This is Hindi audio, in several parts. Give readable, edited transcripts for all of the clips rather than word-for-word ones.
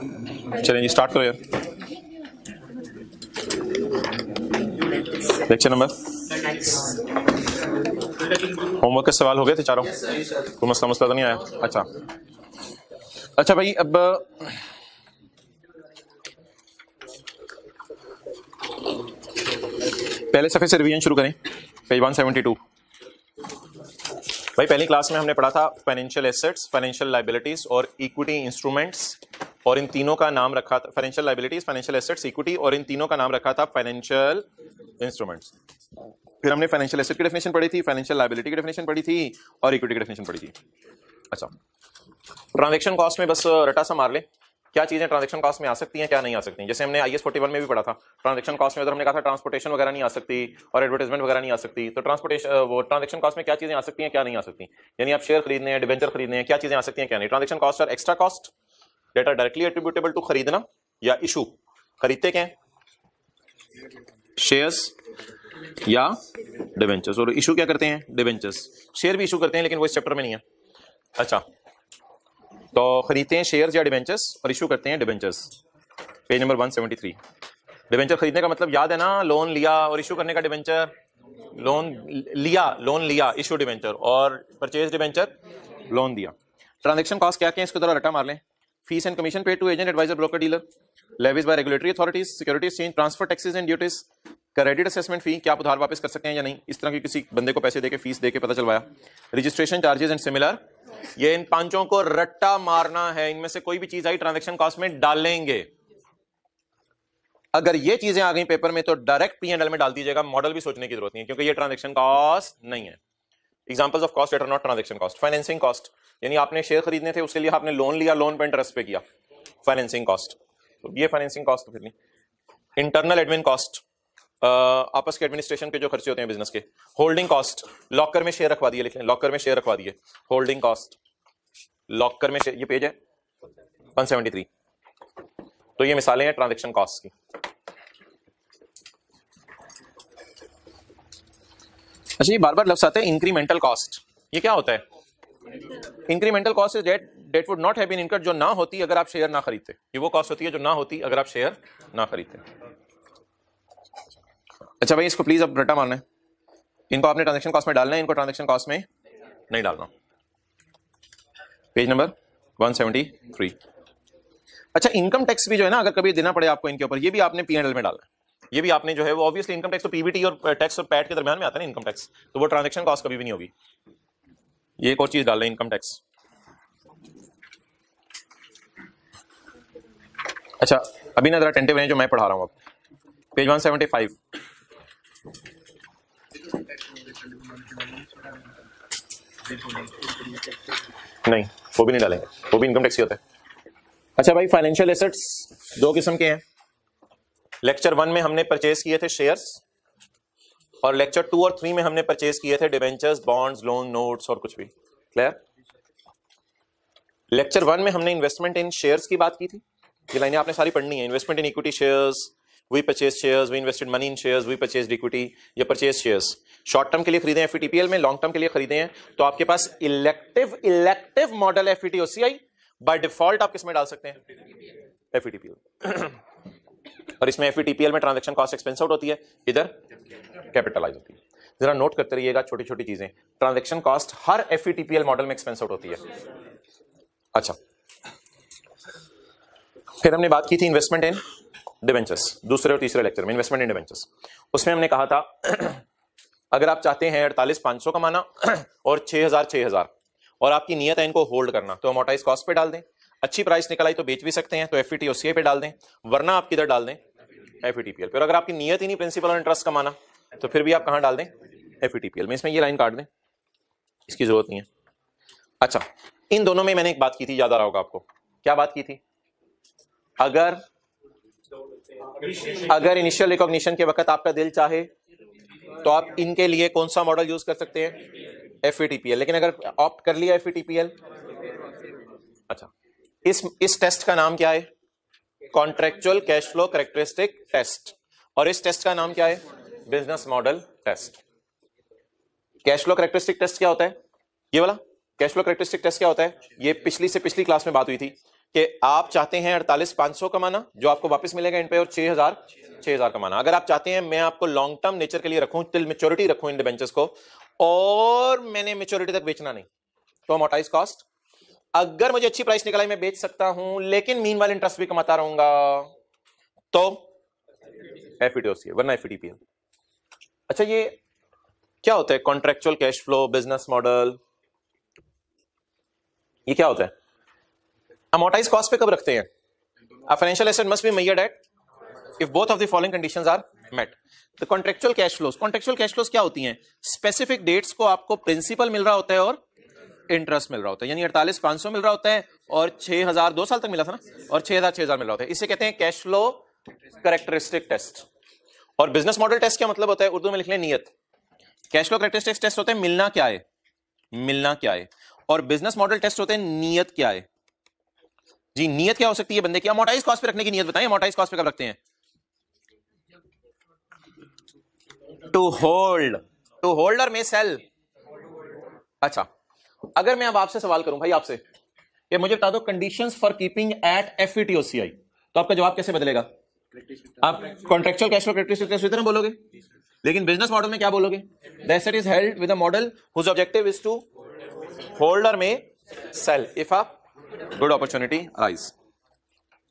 चलिए जी स्टार्ट करो यार। लेक्चर नंबर, होमवर्क के सवाल हो गए थे चारों? कोई मसला मसला तो नहीं आया? अच्छा भाई, अब पहले सफे से रिवीजन शुरू करें। पेज 172। भाई पहली क्लास में हमने पढ़ा था फाइनेंशियल एसेट्स, फाइनेंशियल लायबिलिटीज और इक्विटी इंस्ट्रूमेंट्स, और इन तीनों का नाम रखा था financial liabilities, financial assets, equity, और इन तीनों का नाम रखा था फाइनेंशियल इंस्ट्रूमेंट्स। फिर हमने फाइनेंशियल एसेट की डेफिनेशन पढ़ी थी, फाइनेंशियल लायबिलिटी की डेफिनेशन पढ़ी थी और इक्विटी की डेफिनेशन पढ़ी थी। अच्छा, ट्रांजैक्शन कॉस्ट में बस रटा सा मार ले, क्या चीजें ट्रांजैक्शन कॉस्ट में आ सकती हैं, क्या नहीं आ सकती। जैसे हमने IAS 41 में भी पढ़ा था, ट्रांजैक्शन कॉस्ट में उधर हमने कहा था ट्रांसपोर्टेशन वगैरह नहीं आ सकती और एडवर्टाइजमेंट वगैरह नहीं आ सकती। तो ट्रांसपोर्टेशन वो ट्रांजैक्शन कॉस्ट में क्या चीजें आ सकती हैं, क्या नहीं आ सकती, यानी आप शेयर खरीदने हैं, डिबेंचर खरीदने हैं, क्या चीजें आ सकती हैं, क्या नहीं। ट्रांजैक्शन कॉस्ट और extra cost that are directly attributable to खरीदना या इशू। खरीदते क्या है, शेयर्स या डिबेंचर्स, और इशू क्या करते हैं, डिबेंचर्स। शेयर भी इशू करते हैं लेकिन वो इस चैप्टर में नहीं है। अच्छा, तो खरीदते हैं शेयर्स या डिबेंचर्स और इशू करते हैं डिबेंचर्स। Page number 173। डिबेंचर खरीदने का मतलब याद है ना, लोन लिया, और इशू करने का डिबेंचर, लोन लिया इशू डिबेंचर, और परचेज डिबेंचर लोन दिया। ट्रांजैक्शन कॉस्ट क्या क्या है, इसको जरा रटा मार लें। Fees and commission paid to agent, advisor, broker, dealer, levies by regulatory authorities, security exchange, transfer taxes and duties, credit assessment fee, क्या आप उधार वापस कर सकते हैं या नहीं, इस तरह की किसी बंदे को पैसे देके फीस देके पता चलवाया। रजिस्ट्रेशन चार्जेस एंड सिमिलर, ये इन पांचों को रट्टा मारना है, इनमें से कोई भी चीज आई ट्रांजैक्शन कॉस्ट में डालेंगे। अगर ये चीजें आ गई पेपर में तो डायरेक्ट P&L में डाल दीजिएगा, मॉडल भी सोचने की जरूरत नहीं है, क्योंकि ये ट्रांजैक्शन कॉस्ट नहीं है। Examples of cost that are not transaction cost, financing cost, यानी आपने शेयर खरीदने थे, उसके लिए आपने लोन लिया, लोन पे इंटरेस्ट पे किया, फाइनेंसिंग कॉस्ट, तो ये फाइनेंसिंग कॉस्ट तो फिर नहीं। इंटरनल एडमिन कॉस्ट, आपस के एडमिनिस्ट्रेशन के जो खर्चे होते हैं बिजनेस के। होल्डिंग कॉस्ट, लॉकर में शेयर रखवा दिए, लिखें लॉकर में शेयर रखवा दिए, होल्डिंग कॉस्ट, लॉकर में शेयर, ये पेज है 173। तो ये मिसालें हैं ट्रांजैक्शन कॉस्ट की। अच्छा, ये बार बार लफ्ज आता है इंक्रीमेंटल कॉस्ट, ये क्या होता है? Incremental cost is that would not have been incurred, जो ना होती अगर आप शेयर ना खरीदते। ये वो कॉस्ट होती है जो ना होती अगर आप शेयर ना खरीदते। अच्छा भाई, इसको प्लीज अब रटा मारना है, इनको आपने ट्रांजैक्शन कॉस्ट में डालना है, इनको ट्रांजैक्शन कॉस्ट में नहीं डालना। Page number 173। अच्छा, इनकम टैक्स भी जो है ना, अगर कभी देना पड़े आपको इनके ऊपर, ये भी आपने P&L में डालना है। ये भी आपने जो है वो ऑब्वियसली इनकम टैक्स तो PBT और टैक्स और पैट के दरमियान में आता है ना इनकम टैक्स, तो वो ट्रांजैक्शन कॉस्ट कभी भी नहीं होगी। ये एक और चीज डाल रहे हैं, इनकम टैक्स। अच्छा, अभी ना जरा अटेंटिव रहें जो मैं पढ़ा रहा हूं। अब पेज 175। नहीं, वो भी नहीं डालेंगे, वो भी इनकम टैक्स ही होता है। अच्छा भाई, फाइनेंशियल एसेट्स दो किस्म के हैं। लेक्चर 1 में हमने परचेज किए थे शेयर्स, और लेक्चर 2 और 3 में हमने परचेज किए थे डिबेंचर्स, बॉन्ड्स, लोन, नोट्स और कुछ भी। क्लियर? लेक्चर 1 में हमने इन्वेस्टमेंट इन शेयर्स की बात की थी, ये लाइनें आपने सारी पढ़नी है। Investment in equity shares, we purchase shares, we invested money in shares, we purchase equity, या परचेज शेयर्स। शॉर्ट टर्म के लिए खरीदे हैं FVTPL में, लॉन्ग टर्म के लिए खरीदे हैं तो आपके पास elective model FVTOCI, by default आप किस में डाल सकते हैं? FVTPL। और इसमें FVTPL में ट्रांजैक्शन कॉस्ट एक्सपेंस आउट होती है, इधर कैपिटलाइज होती है। जरा नोट करते रहिएगा छोटी छोटी चीजें, ट्रांजैक्शन कॉस्ट हर FVTPL मॉडल में एक्सपेंस आउट होती है। अच्छा, फिर हमने बात की थी इन्वेस्टमेंट इन डिबेंचर्स, दूसरे और तीसरे लेक्चर में इन्वेस्टमेंट इन डिबेंचर्स। उसमें हमने कहा था अगर आप चाहते हैं 48,500 कमाना और 6,000 और आपकी नियत है इनको होल्ड करना, तो अमोर्टाइज कॉस्ट पे डाल दें। अच्छी प्राइस निकल आई तो बेच भी सकते हैं, तो FVTOCI पे डाल दें, वरना आप किधर डाल दें? FVTPL पे। और अगर आपकी नियत ही नहीं प्रिंसिपल और इंटरेस्ट कमाना, तो फिर भी आप कहां डाल दें? FVTPL में। इसमें ये लाइन काट दें, इसकी जरूरत नहीं है। अच्छा, इन दोनों में मैंने एक बात की थी, याद आ रहा होगा आपको। क्या बात की थी? अगर इनिशियल रिकॉग्निशन के वक्त आपका दिल चाहे तो आप इनके लिए कौन सा मॉडल यूज कर सकते हैं? FVTPL। लेकिन अगर ऑप्ट कर लिया FVTPL, अच्छा, इस टेस्ट का नाम क्या है? Contractual cash flow characteristic test. और इस टेस्ट का नाम क्या है? Business model test. Cash flow characteristic test क्या होता है? ये वाला कैश फ्लो कैरेक्टरिस्टिक टेस्ट क्या होता है? ये पिछली से पिछली क्लास में बात हुई थी कि आप चाहते हैं 48,500 कमाना जो आपको वापस मिलेगा इन पे, और 6,000 कमाना। अगर आप चाहते हैं मैं आपको लॉन्ग टर्म नेचर के लिए रखूं, टिल मेच्योरिटी रखूं इन डिबेंचर्स को, और मैंने मेच्योरिटी तक बेचना नहीं, तो अमोर्टाइज कॉस्ट अगर मुझे अच्छी प्राइस निकला मैं बेच सकता हूं, लेकिन मीनवाइल इंटरेस्ट भी कमाता रहूंगा, तो एफईटीओसीआई वरना एफईटीपीएल। अच्छा, ये क्या होता है contractual cash flow business model, ये क्या होता है? अमोर्टाइज कॉस्ट पे कब रखते हैं? A financial asset must be measured at if both of the following conditions are met. The contractual cash flows क्या होती हैं? स्पेसिफिक डेट्स को आपको प्रिंसिपल मिल रहा होता है और इंटरेस्ट मिल रहा होता है, यानी 48,500 मिल रहा होता है और 6,000 2 साल तक मिला था ना, और 6,000 मिल रहा होता है। इसे कहते हैं कैश फ्लो कैरेक्टरिस्टिक टेस्ट। और बिजनेस मॉडल टेस्ट क्या मतलब होता है? उर्दू में लिख लें नियत। कैश फ्लो कैरेक्टरिस्टिक टेस्ट होते हैं मिलना क्या है, और बिजनेस मॉडल टेस्ट होते हैं नियत क्या है। जी, नियत क्या हो सकती है बंदे की? अमोर्टाइज कॉस्ट पे रखने की नियत बताएं। अमोर्टाइज कॉस्ट पे कब रखते हैं? टू होल्ड और मे सेल। अच्छा, अगर मैं अब आपसे सवाल करूं भाई, आपसे कि मुझे बता दो conditions for keeping at FETOCI, तो आपका जवाब कैसे बदलेगा? आप contractual cash flow characteristic test इतना बोलोगे, लेकिन बिजनेस मॉडल में क्या बोलोगे? The asset is held with a model whose objective is to hold और may sell if a good opportunity arise.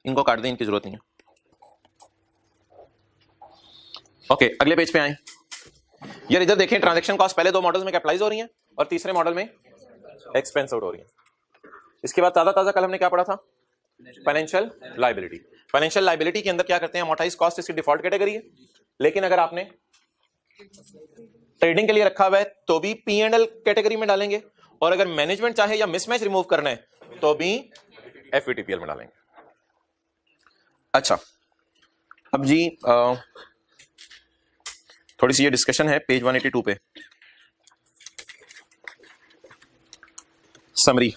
इनको काट दें, इनकी जरूरत नहीं है। ओके, अगले पेज पे आए यार। इधर देखें, ट्रांजैक्शन कॉस्ट पहले 2 मॉडल्स में कैपिटलाइज हो रही हैं और तीसरे मॉडल में एक्सपेंस आउट हो रही है। इसके बाद ताजा कल हमने क्या पढ़ा था? Financial liability. फाइनेंशियल लायबिलिटी के अंदर क्या करते हैं? अमोर्टाइज कॉस्ट इसकी डिफॉल्ट कैटेगरी है, लेकिन अगर आपने ट्रेडिंग के लिए रखा हुआ है तो भी P&L कैटेगरी में डालेंगे, और अगर मैनेजमेंट चाहे या मिसमैच रिमूव करना है तो भी एफईटीपीएल में डालेंगे। अच्छा, अब जी थोड़ी सी ये डिस्कशन है पेज 182 पे। समरी,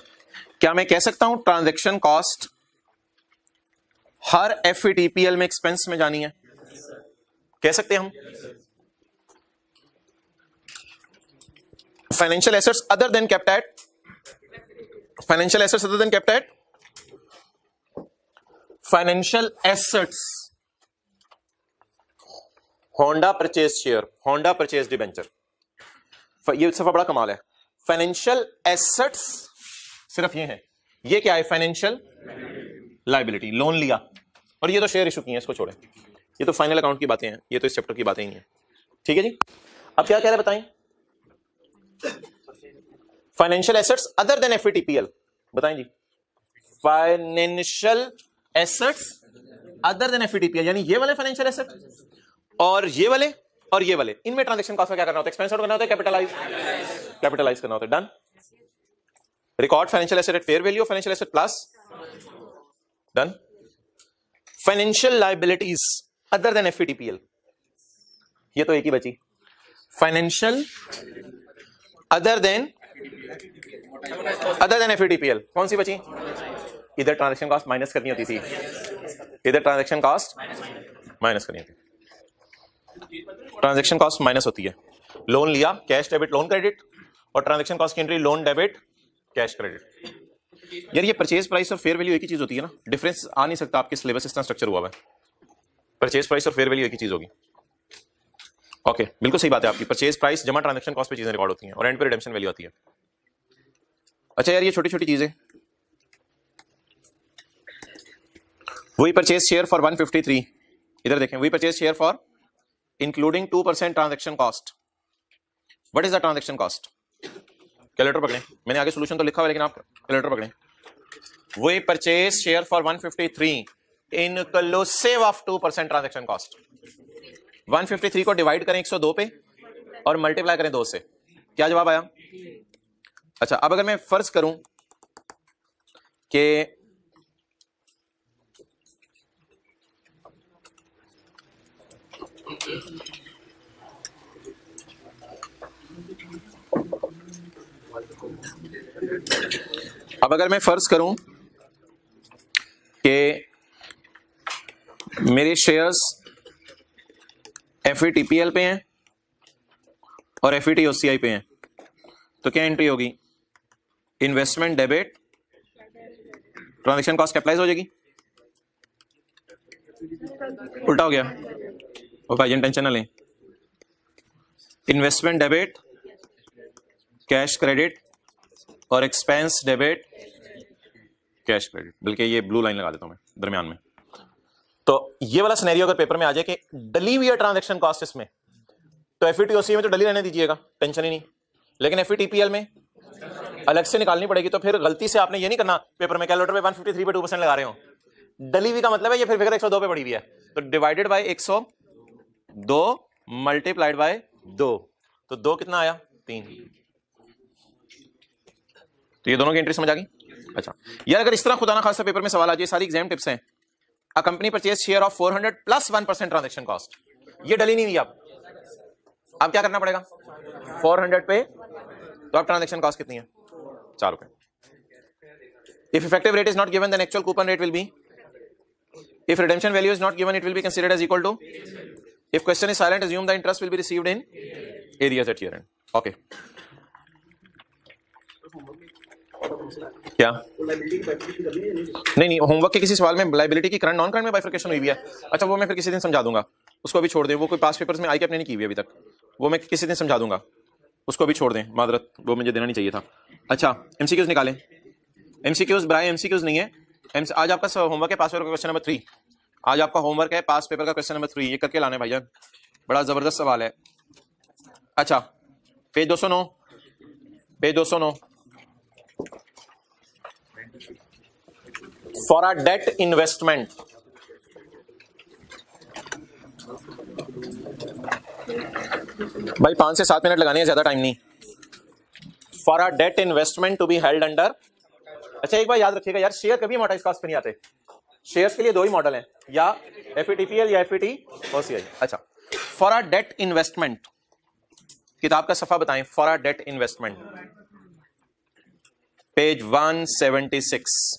क्या मैं कह सकता हूं ट्रांजैक्शन कॉस्ट हर एफईटीपीएल में एक्सपेंस में जानी है? कह सकते हैं हम। Financial assets other than kept at financial assets other than kept at financial assets Honda purchase share, Honda purchase debenture। ये सफा बड़ा कमाल है। फाइनेंशियल एसेट्स सिर्फ ये है, ये क्या है? फाइनेंशियल लायबिलिटी, लोन लिया, और ये तो शेयर इशू की है, इसको छोड़ें, ये तो फाइनल अकाउंट की बातें हैं, ये तो इस चैप्टर की बातें ही नहीं है। ठीक है जी, अब क्या कह रहे बताएं? फाइनेंशियल एसेट्स अदर देन एफईटीपीएल, बताएं जी। फाइनेंशियल एसेट्स अदर देन एफईटीपीएल, यानी ये वाले फाइनेंशियल एसेट और ये वाले, इनमें ट्रांजैक्शन कॉस्ट में क्या करना होता है? एक्सपेंस आउट करना होता है, कैपिटलाइज करना होता है। Done. Record financial asset at fair value, financial asset plus. Done. Financial liabilities other than FETPL, ये तो एक ही बची। फाइनेंशियल अदर देन एफईटीपीएल, कौन सी बची? इधर ट्रांजैक्शन कॉस्ट माइनस करनी होती थी, इधर ट्रांजैक्शन कॉस्ट माइनस करनी होती। ट्रांजैक्शन कॉस्ट माइनस होती है, लोन लिया, कैश डेबिट लोन क्रेडिट, और ट्रांजैक्शन कॉस्ट की entry loan debit cash credit. यार ये परचेज प्राइस और फेयर वैल्यू एक ही चीज होती है ना, डिफरेंस आ नहीं सकता। आपके सिलेबस इतना स्ट्रक्चर हुआ है, परचेज प्राइस और फेयर वैल्यू एक ही चीज होगी। ओके, बिल्कुल सही बात है आपकी। परचेज प्राइस जमा ट्रांजैक्शन कॉस्ट पे चीजें रिकॉर्ड होती हैं और एंड पे रिडेम्पशन वैल्यू आती है। अच्छा यार, ये छोटी छोटी चीजें, वही परचेज शेयर फॉर 153, इधर देखें, वही purchase share for including 2% transaction cost. What is the transaction cost? Calculator पकड़ें, मैंने आगे सोल्यूशन तो लिखा हुआ है, लेकिन आप कैलकुलेटर पकड़ें। वही purchase share for 153 inclusive of 2% transaction cost. 153 को डिवाइड करें 102 पे और मल्टीप्लाई करें 2 से, क्या जवाब आया? अच्छा, अब अगर मैं फर्ज करूं कि मेरे शेयर्स एफईटीपीएल पे हैं और एफईटीओसीआई पे हैं, तो क्या एंट्री होगी? Investment debit transaction cost capitalise हो जाएगी, उल्टा हो गया। और भाई टेंशन ना लें, इन्वेस्टमेंट डेबिट, कैश क्रेडिट और एक्सपेंस डेबिट, कैश क्रेडिट, बल्कि ये ब्लू लाइन लगा देता हूं मैं दरमियान में। तो ये वाला सिनेरियो अगर पेपर में आ जाए कि डली हुई है ट्रांजैक्शन कॉस्ट इसमें, तो एफईटीओसी में तो डली रहने दीजिएगा, टेंशन ही नहीं। लेकिन एफईटीपीएल में अलग से निकालनी पड़ेगी, तो फिर गलती से आपने ये नहीं करना पेपर में कैलकुलेटर पे 153 पे 2% लगा रहे हो। डली हुई का मतलब है ये फिर फिगर 102 पे पड़ी हुई है, तो डिवाइडेड बाय 102 मल्टीप्लाइड बाय 2, तो 2 कितना आया 3। तो ये दोनों की एंट्री समझ आ गई। अच्छा यार अगर इस तरह खुदा ना खासा पेपर में सवाल आ जाए, सारी एग्जाम टिप्स हैं। A company purchase share of 400 plus 1% transaction cost, ये डली नहीं हुई। अब क्या करना पड़ेगा 400 पे, तो अब ट्रांजैक्शन कॉस्ट कितनी है 4 रुपए। If effective rate is not given then actual coupon rate will be, if redemption value is not given it will be considered as equal to, if question is silent assume the interest will be received in arrears at year end. Okay क्या नहीं होमवर्क के किसी सवाल में लायबिलिटी की करंट नॉन करंट में बाइफरकेशन हुई हुई है। अच्छा वो मैं फिर किसी दिन समझा दूंगा, उसको अभी छोड़ दें। वो कोई पास पेपर्स में आई के अपने नहीं की हुई अभी तक, वो मैं किसी दिन समझा दूंगा, उसको भी छोड़ दें, मादरत वो मुझे देना नहीं चाहिए था। अच्छा एमसीक्यूज निकालें, एमसीक्यूज ब्राय एमसीक्यूज नहीं है। आज आपका होमवर्क है पास पेपर का क्वेश्चन नंबर 3, आज आपका होमवर्क है पास पेपर का क्वेश्चन नंबर 3, ये करके लाने भाईजान, बड़ा जबरदस्त सवाल है। अच्छा page 209, page 209, for a debt investment, भाई 5 से 7 मिनट लगाने हैं, ज्यादा टाइम नहीं। For a debt investment to be held under, अच्छा एक बार याद रखिएगा यार, शेयर कभी अमोर्टाइज कॉस्ट पे नहीं आते। शेयर्स के लिए 2 ही मॉडल हैं, या एफईटीपीएल या एफईटीओसीआई। अच्छा फॉर अ डेट इन्वेस्टमेंट, किताब का सफा बताएं, for a debt investment, page 176,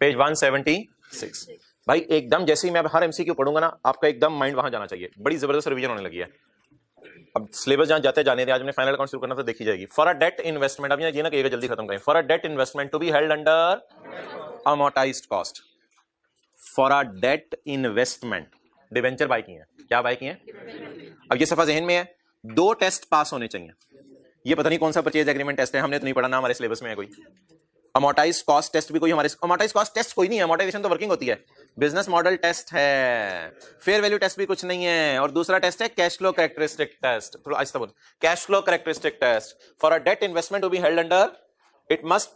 page 176। भाई एकदम जैसे ही मैं हर एमसीक्यू पढ़ूंगा ना, आपका एकदम माइंड वहां जाना चाहिए, बड़ी जबरदस्त रिवीजन होने लगी है। अब सिलेबस जहां जाते जाने, आज हमने फाइनल अकाउंट शुरू करना तो देखी जाएगी। फॉर अ डेट इन्वेस्टमेंट, अब ये ना कि जल्दी खत्म करें। For a debt investment to be held under amortised cost, for a debt investment, debenture buy की है, क्या बाय की है। अब ये सफा जहन में है, 2 टेस्ट पास होने चाहिए। ये पता नहीं कौन सा परचेज एग्रीमेंट टेस्ट है, हमने तो नहीं पढ़ा ना, हमारे सिलेबस में है कोई। अमोर्टाइज कॉस्ट टेस्ट भी कोई हमारे, अमोर्टाइज कॉस्ट टेस्ट कोई नहीं है, अमोर्टाइजेशन तो वर्किंग होती है। बिजनेस मॉडल टेस्ट है, फेयर वैल्यू टेस्ट भी कुछ नहीं है, और दूसरा टेस्ट है कैश फ्लो कैरेक्टरिस्टिक टेस्ट। थोड़ा आहिस्ता बोल, cash flow characteristic test. For a debt investment to be held under, it must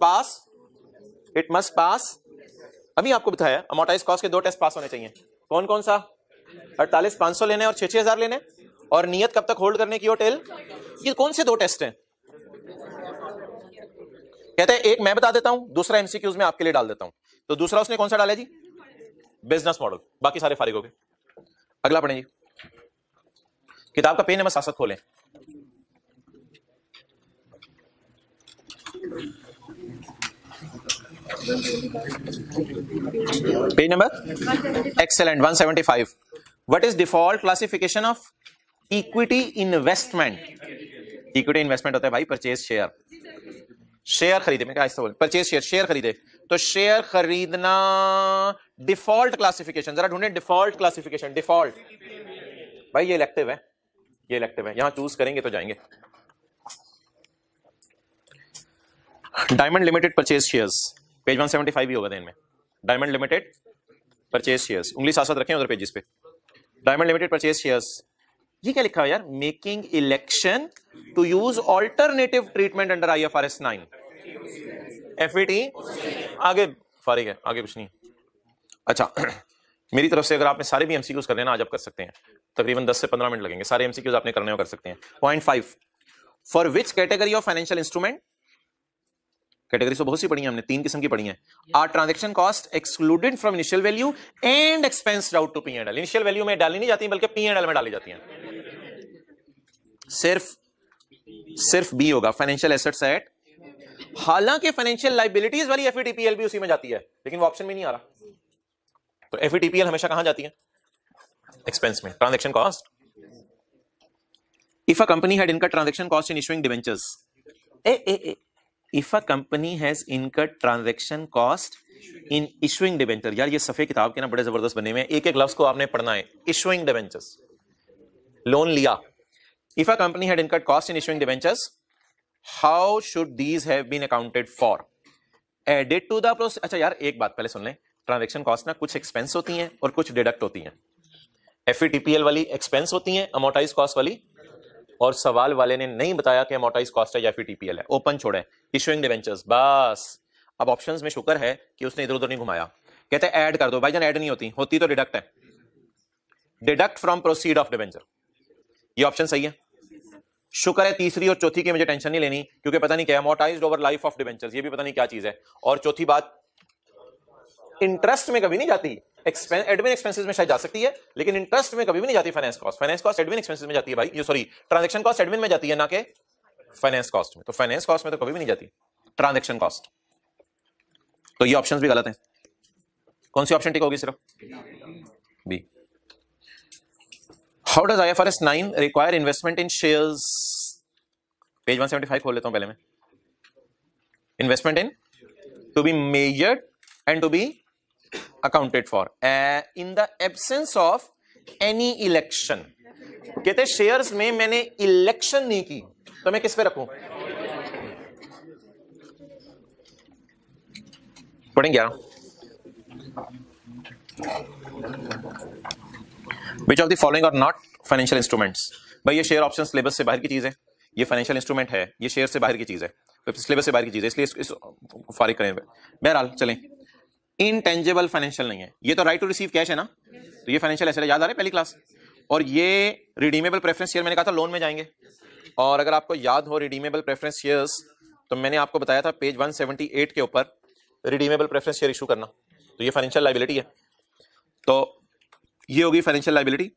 pass, अभी आपको बताया अमोर्टाइज कॉस्ट के 2 टेस्ट पास होने चाहिए। कौन कौन सा, 48,500 लेने और 6,000 लेने, और नियत कब तक होल्ड करने की हो टेल। ये कौन से 2 टेस्ट हैं, कहते हैं एक मैं बता देता हूं, दूसरा एमसीक्यूज में आपके लिए डाल देता हूं। तो दूसरा उसने कौन सा डाला जी, बिजनेस मॉडल, बाकी सारे फारिग हो गए। अगला पढ़ें जी, किताब का पेज नंबर 7 खोलें, page number excellent 175। What is default classification of equity investment. Equity investment होता है भाई परचेज शेयर, शेयर खरीदे, मैं क्या ऐसा बोल, परचेज शेयर, शेयर खरीदे, तो शेयर खरीदना डिफॉल्ट क्लासिफिकेशन, जरा ढूंढे डिफॉल्ट क्लासिफिकेशन। डिफॉल्ट भाई ये इलेक्टिव है, ये इलेक्टिव है, यहां चूज करेंगे तो जाएंगे। Diamond limited purchase shares, page 175 ही होगा दिन में। डायमंड लिमिटेड परचेज शेयर्स, उंगली साथ साथ रखें उधर पेजेस पे। डायमंड लिमिटेड परचेज शेयर्स, ये क्या लिखा है यार, making election to use alternative treatment under IFRS 9। FET आगे फारिग है, आगे कुछ नहीं। अच्छा मेरी तरफ से अगर आपने सारे भी एमसीक्यूज करने ना, आज आप कर सकते हैं, तकरीबन 10 से 15 मिनट लगेंगे, सारे एमसीक्यूज आपने करने हो कर सकते हैं। Point 5, for which category of financial instrument, category तो बहुत सी पढ़ी है हमने, 3 किस्म की पढ़ी है। Are transaction cost excluded from initial value and expensed out to P&L। Initial value में डाली नहीं जाती बल्कि P&L में डाली जाती हैं। सिर्फ बी होगा, फाइनेंशियल एसेट्स एट, हालांकि फाइनेंशियल लायबिलिटीज वाली एफईटीपीएल भी उसी में जाती है, लेकिन वो ऑप्शन में नहीं आ रहा। तो एफईटीपीएल हमेशा कहां जाती है, एक्सपेंस में, transaction cost. If a company had incurred transaction cost in issuing debentures, if a company has incurred transaction cost in issuing debenture, यार ये सफे किताब के ना बड़े जबरदस्त बने हुए हैं, एक एक लफ्ज को आपने पढ़ना है। इशुइंग डिबेंचर्स, लोन लिया। If a company had incurred cost in issuing debentures, how should these have been accounted for? Added to the process. अच्छा यार एक बात पहले सुन लें, ट्रांजैक्शन कॉस्ट ना कुछ एक्सपेंस होती हैं और कुछ डिडक्ट होती हैं। एफईटीपीएल वाली एक्सपेंस होती हैं, अमोर्टाइज कॉस्ट वाली, और सवाल वाले ने नहीं बताया कि अमोर्टाइज कॉस्ट है या एफईटीपीएल है, ओपन छोड़ा है। इशुइंग डिबेंचर्स बस। अब ऑप्शंस में शुक्र है कि उसने इधर उधर नहीं घुमाया। कहते हैं ऐड कर दो, भाईजान ऐड नहीं होती, होती तो डिडक्ट है। Deduct from proceed of debenture, ये ऑप्शन सही है। शुक्र है तीसरी और चौथी की मुझे टेंशन नहीं लेनी, क्योंकि पता नहीं क्या amortised over life of debentures, ये भी पता नहीं क्या चीज है। और चौथी बात, इंटरेस्ट में कभी नहीं जाती, एडमिन एक्सपेंसेस में शायद जा सकती है, लेकिन इंटरेस्ट में कभी भी नहीं जाती finance cost. Finance cost admin expenses में जाती है भाई, ये सॉरी ट्रांजैक्शन कॉस्ट एडमिन में जाती है, ना कि फाइनेंस कॉस्ट में। तो फाइनेंस कॉस्ट में तो कभी भी नहीं जाती ट्रांजैक्शन कॉस्ट। तो ये ऑप्शंस भी गलत हैं। कौन सी ऑप्शन ठीक होगी? सिर्फ B. How does IFRS 9 require investment in shares? Page 175 खोल लेता हूं पहले मैं। Investment in to be measured and to be accounted for in the absence of any election। कहते शेयर्स में मैंने इलेक्शन नहीं की तो मैं किस पे रखूं? पढ़ेंगे क्या? Which of the following are not financial instruments? भाई ये शेयर ऑप्शन सिलेबस से बाहर की चीज है, ये फाइनेंशियल इंस्ट्रूमेंट है, ये शेयर से बाहर की चीज है, तो सिलेबस से बाहर की चीज है, इसलिए इस फारिग करें। बहरहाल चलें, इनटेंजिबल फाइनेंशियल नहीं है। ये तो राइट टू रिसीव कैश है ना, तो ये फाइनेंशियल एसेट याद आ रहा है पहली क्लास। और ये रिडीमेबल प्रेफरेंस शेयर मैंने कहा था लोन में जाएंगे। और अगर आपको याद हो रिडीमेबल प्रेफरेंस शेयर्स, तो मैंने आपको बताया था पेज 178 के ऊपर रिडीमेबल प्रेफरेंस शेयर इशू करना, तो ये फाइनेंशियल लायबिलिटी है। तो ये होगी फाइनेंशियल लायबिलिटी,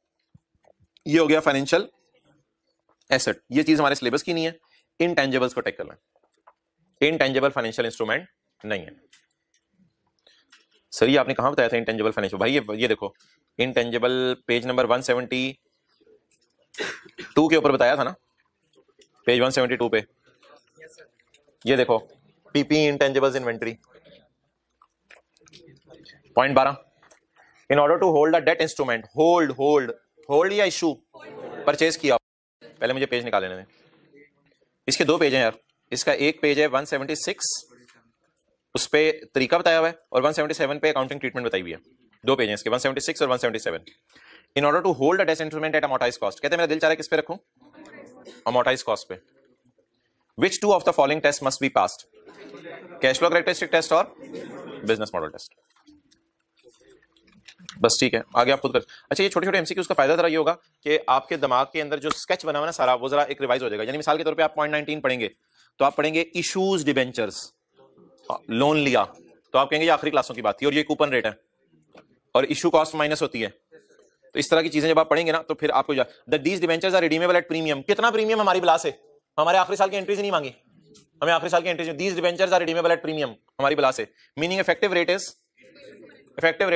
ये हो गया फाइनेंशियल एसेट। ये चीज हमारे सिलेबस की नहीं है। इनटेंजिबल्स को टेक करना है, इनटेंजिबल फाइनेंशियल इंस्ट्रूमेंट नहीं है। सर ये आपने कहां बताया था इंटेंजिबल फाइनेंशियल? भाई ये देखो इंटेंजिबल पेज नंबर 172 के ऊपर बताया था ना, पेज 172 पे। ये देखो PP intangibles inventory point 12। In order to hold a debt instrument, hold या इशू, परचेज किया। पहले मुझे पेज निकाल लेने दें। इसके दो पेज हैं यार, इसका एक पेज है 176, उस पे तरीका बताया हुआ है, और 177 पे अकाउंटिंग ट्रीटमेंट बताई हुई है। दो पेज हैं इसके, 176 और 177। In order to hold a debt instrument at amortise cost, कहते हैं मेरा दिल चाह रहा है किस पे रखूं? अमोर्टाइज कॉस्ट पे। Which two of the following test must be passed? Cash flow characteristic test और बिजनेस मॉडल टेस्ट। बस ठीक है, आगे आप खुद कर। अच्छा ये छोटे छोटे एमसीक्यूज का फायदा जरा ये होगा कि आपके दिमाग के अंदर जो स्केच बना हुआ ना सारा, वो जरा एक रिवाइज हो जाएगा। यानी मिसाल के तौर पे आप पॉइंट 19 पढ़ेंगे तो आप पढ़ेंगे इशूज डिबेंचर्स, लोन लिया, तो आप कहेंगे ये आखिरी क्लासों की बात थी और ये कूपन रेट है और इशू कॉस्ट माइनस होती है। तो इस तरह की चीजें जब आप पढ़ेंगे ना तो फिर आपको these debentures are redeemable at premium. कितना प्रीमियम हमारी बिला से? हमारे आखिरी साल की एंट्रीज नहीं मांगी, हमें आखिरी साल की entries. These debentures are redeemable at premium हमारी बिला से, मीनिंग इफेक्टिव रेट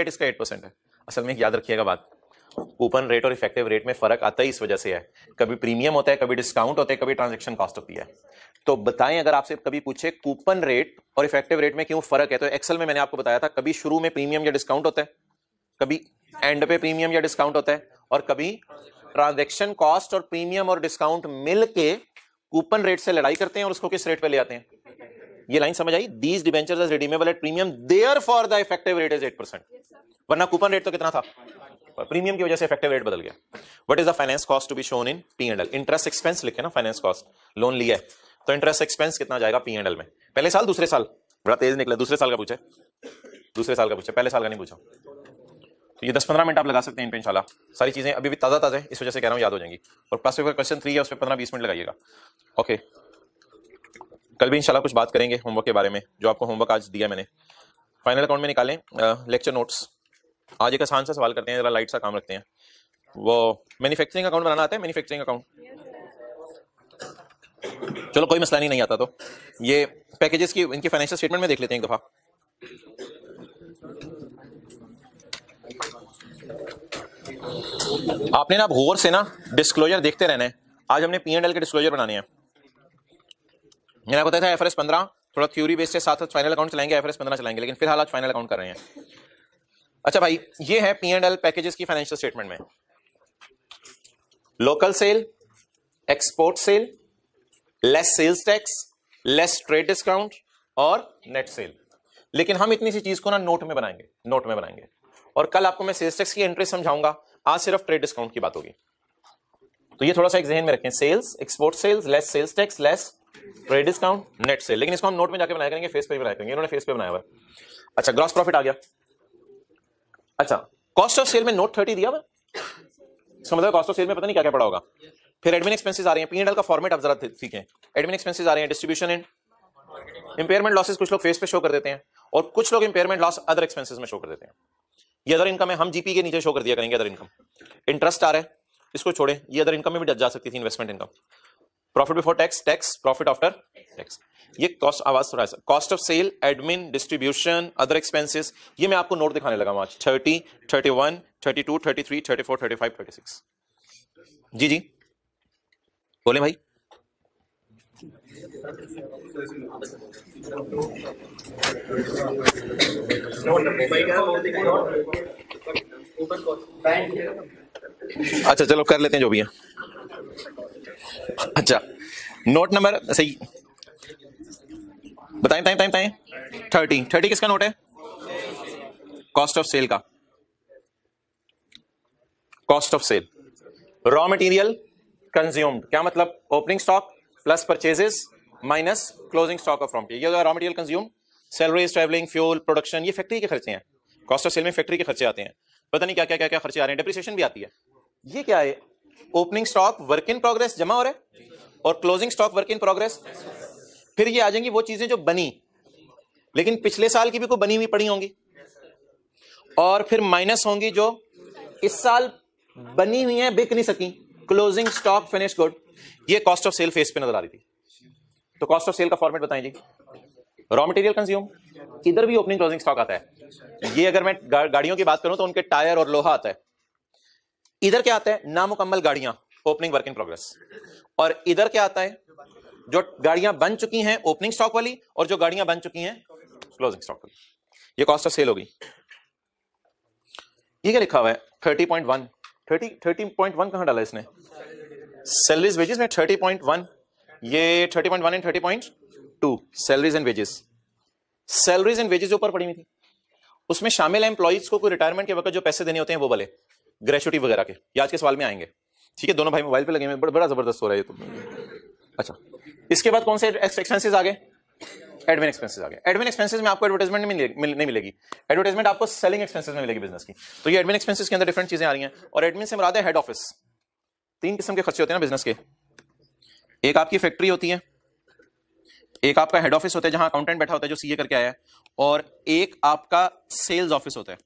इसका 8% है। असल में याद रखिएगा बात, कूपन रेट और इफेक्टिव रेट में फर्क आता ही इस वजह से है, कभी प्रीमियम होता है, कभी डिस्काउंट होता है, कभी ट्रांजैक्शन कॉस्ट होती है। तो बताएं अगर आपसे कभी पूछे कूपन रेट और इफेक्टिव रेट में क्यों फर्क है, तो एक्सेल में मैंने आपको बताया था कभी शुरू में प्रीमियम या डिस्काउंट होता है, कभी एंड पे प्रीमियम या डिस्काउंट होता है, और कभी ट्रांजैक्शन कॉस्ट और प्रीमियम और डिस्काउंट मिलके कूपन रेट से लड़ाई करते हैं और उसको किस रेट पे ले आते हैं। ये लाइन समझ आई? These debentures are redeemable at premium, therefore the effective rate is 8%। वरना कूपन रेट तो कितना था, प्रीमियम की वजह से इफेक्टिव रेट बदल गया। What is the finance cost to be shown in P&L? Interest expense लिखे ना, फाइनेंस कॉस्ट, लोन लिया है तो इंटरेस्ट एक्सपेंस कितना जाएगा P&L में? पहले साल दूसरे साल? बड़ा तेज निकला, दूसरे साल का पूछे, दूसरे साल का पूछे, पहले साल का नहीं पूछा। तो ये 10-15 मिनट आप लगा सकते हैं इन पे इंशाल्लाह। सारी चीजें अभी भी ताजा ताजा है, इस वजह से कह रहा हूँ याद हो जाएंगी। और प्लस पेपर क्वेश्चन 3 है, उस पर 15-20 मिनट लगाइएगा। ओके, कल भी इंशाल्लाह कुछ बात करेंगे होमवर्क के बारे में, जो आपको होमवर्क आज दिया मैंने। फाइनल अकाउंट में निकालें लेक्चर नोट्स। आज एक आसान सा सवाल करते हैं, जरा लाइट सा काम रखते हैं। वो मैन्युफैक्चरिंग अकाउंट बनाना आता है? मैन्युफैक्चरिंग अकाउंट, चलो कोई मसला नहीं आता तो ये पैकेजेस की इनकी फाइनेंशियल स्टेटमेंट में देख लेते हैं एक दफा। आपने ना गौर से ना डिस्क्लोजर देखते रहना है। आज हमने P&L के डिस्क्लोजर बनाने हैं। मैंने आपको बताया था IFRS 15 थोड़ा थ्योरी बेस्ड है, साथ साथ फाइनल अकाउंट चलाएंगे, IFRS 15 चलाएंगे, लेकिन फिलहाल आज फाइनल अकाउंट कर रहे हैं। अच्छा भाई, ये है P&L पैकेजेस की फाइनेंशियल स्टेटमेंट में local sale, export sale, less sales tax, less trade discount और नेट सेल। लेकिन हम इतनी सी चीज को ना नोट में बनाएंगे, और कल आपको मैं सेल्स टैक्स की एंट्री समझाऊंगा, आज सिर्फ ट्रेड डिस्काउंट की बात होगी। तो ये थोड़ा सा एक जहन में रखें, sales, export sales, less sales tax, less trade discount, net sale. लेकिन इसको हम नोट में जाके बनाया करेंगे, फेस पे बनाया करेंगे, इन्होंने फेस पे बनाया हुआ। अच्छा, ग्रॉस प्रॉफिट आ गया। अच्छा, कॉस्ट ऑफ सेल में नोट 30 दिया हुआ, इसका मतलब कॉस्ट ऑफ सेल में पता नहीं क्या क्या पड़ा होगा। फिर एडमिन एक्सपेंसेस आ रहे हैं, P&L का फॉर्मेट आप जरा सीखें। एडमिन एक्सपेंसेस आ रहे हैं, डिस्ट्रीब्यूशन एंड इंपेयरमेंट लॉसेस कुछ लोग फेस पे शो कर देते हैं, और कुछ लोग इंपेयरमेंट लॉस अदर एक्सपेंसेस में शो कर देते हैं। ये अदर इनकम है, हम जीपी के नीचे शो कर दिया करेंगे अदर इनकम। इंटरेस्ट आ रहा है, इसको छोड़े, ये अदर इनकम में भी जा सकती थी, investment income. Profit before tax, tax, profit after tax. ये कॉस्ट, आवाज थोड़ा सा, cost of sale, admin, distribution, other expenses, ये मैं आपको नोट दिखाने लगा आज। 30, 31, 32, 33, 34, 35, 36। जी जी बोले भाई। अच्छा चलो कर लेते हैं जो भी है। अच्छा, नोट नंबर सही बताएं, 30 किसका नोट है? कॉस्ट ऑफ सेल का। Cost of sale, raw material consumed, क्या मतलब? Opening stock plus purchases minus closing stock of raw material. ये raw material consumed, salaries, travelling, fuel, production, ये फैक्ट्री के खर्चे हैं। कॉस्ट ऑफ सेल में फैक्ट्री के खर्चे आते हैं, पता नहीं क्या क्या क्या क्या खर्चे आ रहे हैं, डेप्रिसिएशन भी आती है। ये क्या है? Opening stock work in progress जमा हो रहा है, और closing stock work in progress. फिर ये आ जाएंगी वो चीजें जो बनी लेकिन पिछले साल की भी कोई बनी हुई पड़ी होंगी, और फिर माइनस होंगी जो इस साल बनी हुई है, बिक नहीं सकी, क्लोजिंग स्टॉक फिनिश गुड। ये कॉस्ट ऑफ सेल फेस पे नजर आ रही थी। तो कॉस्ट ऑफ सेल का फॉर्मेट बताएं जी। रॉ मटेरियल कंज्यूम, इधर भी ओपनिंग क्लोजिंग स्टॉक आता है। ये अगर मैं गाड़ियों की बात करूं तो उनके टायर और लोहा आता है। इधर क्या आता है? नामुकम्मल गाड़ियां, ओपनिंग वर्क इन प्रोग्रेस। और इधर क्या आता है? जो गाड़ियां बन चुकी हैं ओपनिंग स्टॉक वाली, और जो गाड़ियां बन चुकी हैं क्लोजिंग स्टॉक वाली। ये कॉस्ट ऑफ सेल होगी। ये क्या लिखा हुआ है? 30.1। 30.1 कहां डाला इसने? सैलरीज वेजेस में 30.1, ये 30.1 and 30.2 salaries and wages. Salaries and wages ऊपर पड़ी हुई थी, उसमें शामिल है एम्प्लॉइज को कोई रिटायरमेंट के वक्त जो पैसे देने होते हैं वो वाले, ग्रेचुटी वगैरह के। ये आज के सवाल में आएंगे, ठीक है? दोनों भाई मोबाइल पे लगे हुए, बड़ा जबरदस्त हो रहा है ये तो। अच्छा, इसके बाद कौन से एक्सपेंसेस आ गए? एडमिन एक्सपेंसेस आ गए। एडमिन एक्सपेंसेस में आपको एडवर्टाइजमेंट नहीं मिलेगी, एडवर्टाइजमेंट आपको सेलिंग एक्सपेंसेस में मिलेगी बिजनेस की। तो ये एडमिन एक्सपेंसेस के अंदर डिफरेंट चीजें आ रही हैं। और एडमिन से मुराद है हेड ऑफिस। 3 किस्म के खर्चे होते हैं ना बिजनेस के। एक आपकी फैक्ट्री होती है, एक आपका हेड ऑफिस होता है जहां अकाउंटेंट बैठा होता है जो सीए करके आया है, और एक आपका सेल्स ऑफिस होता है।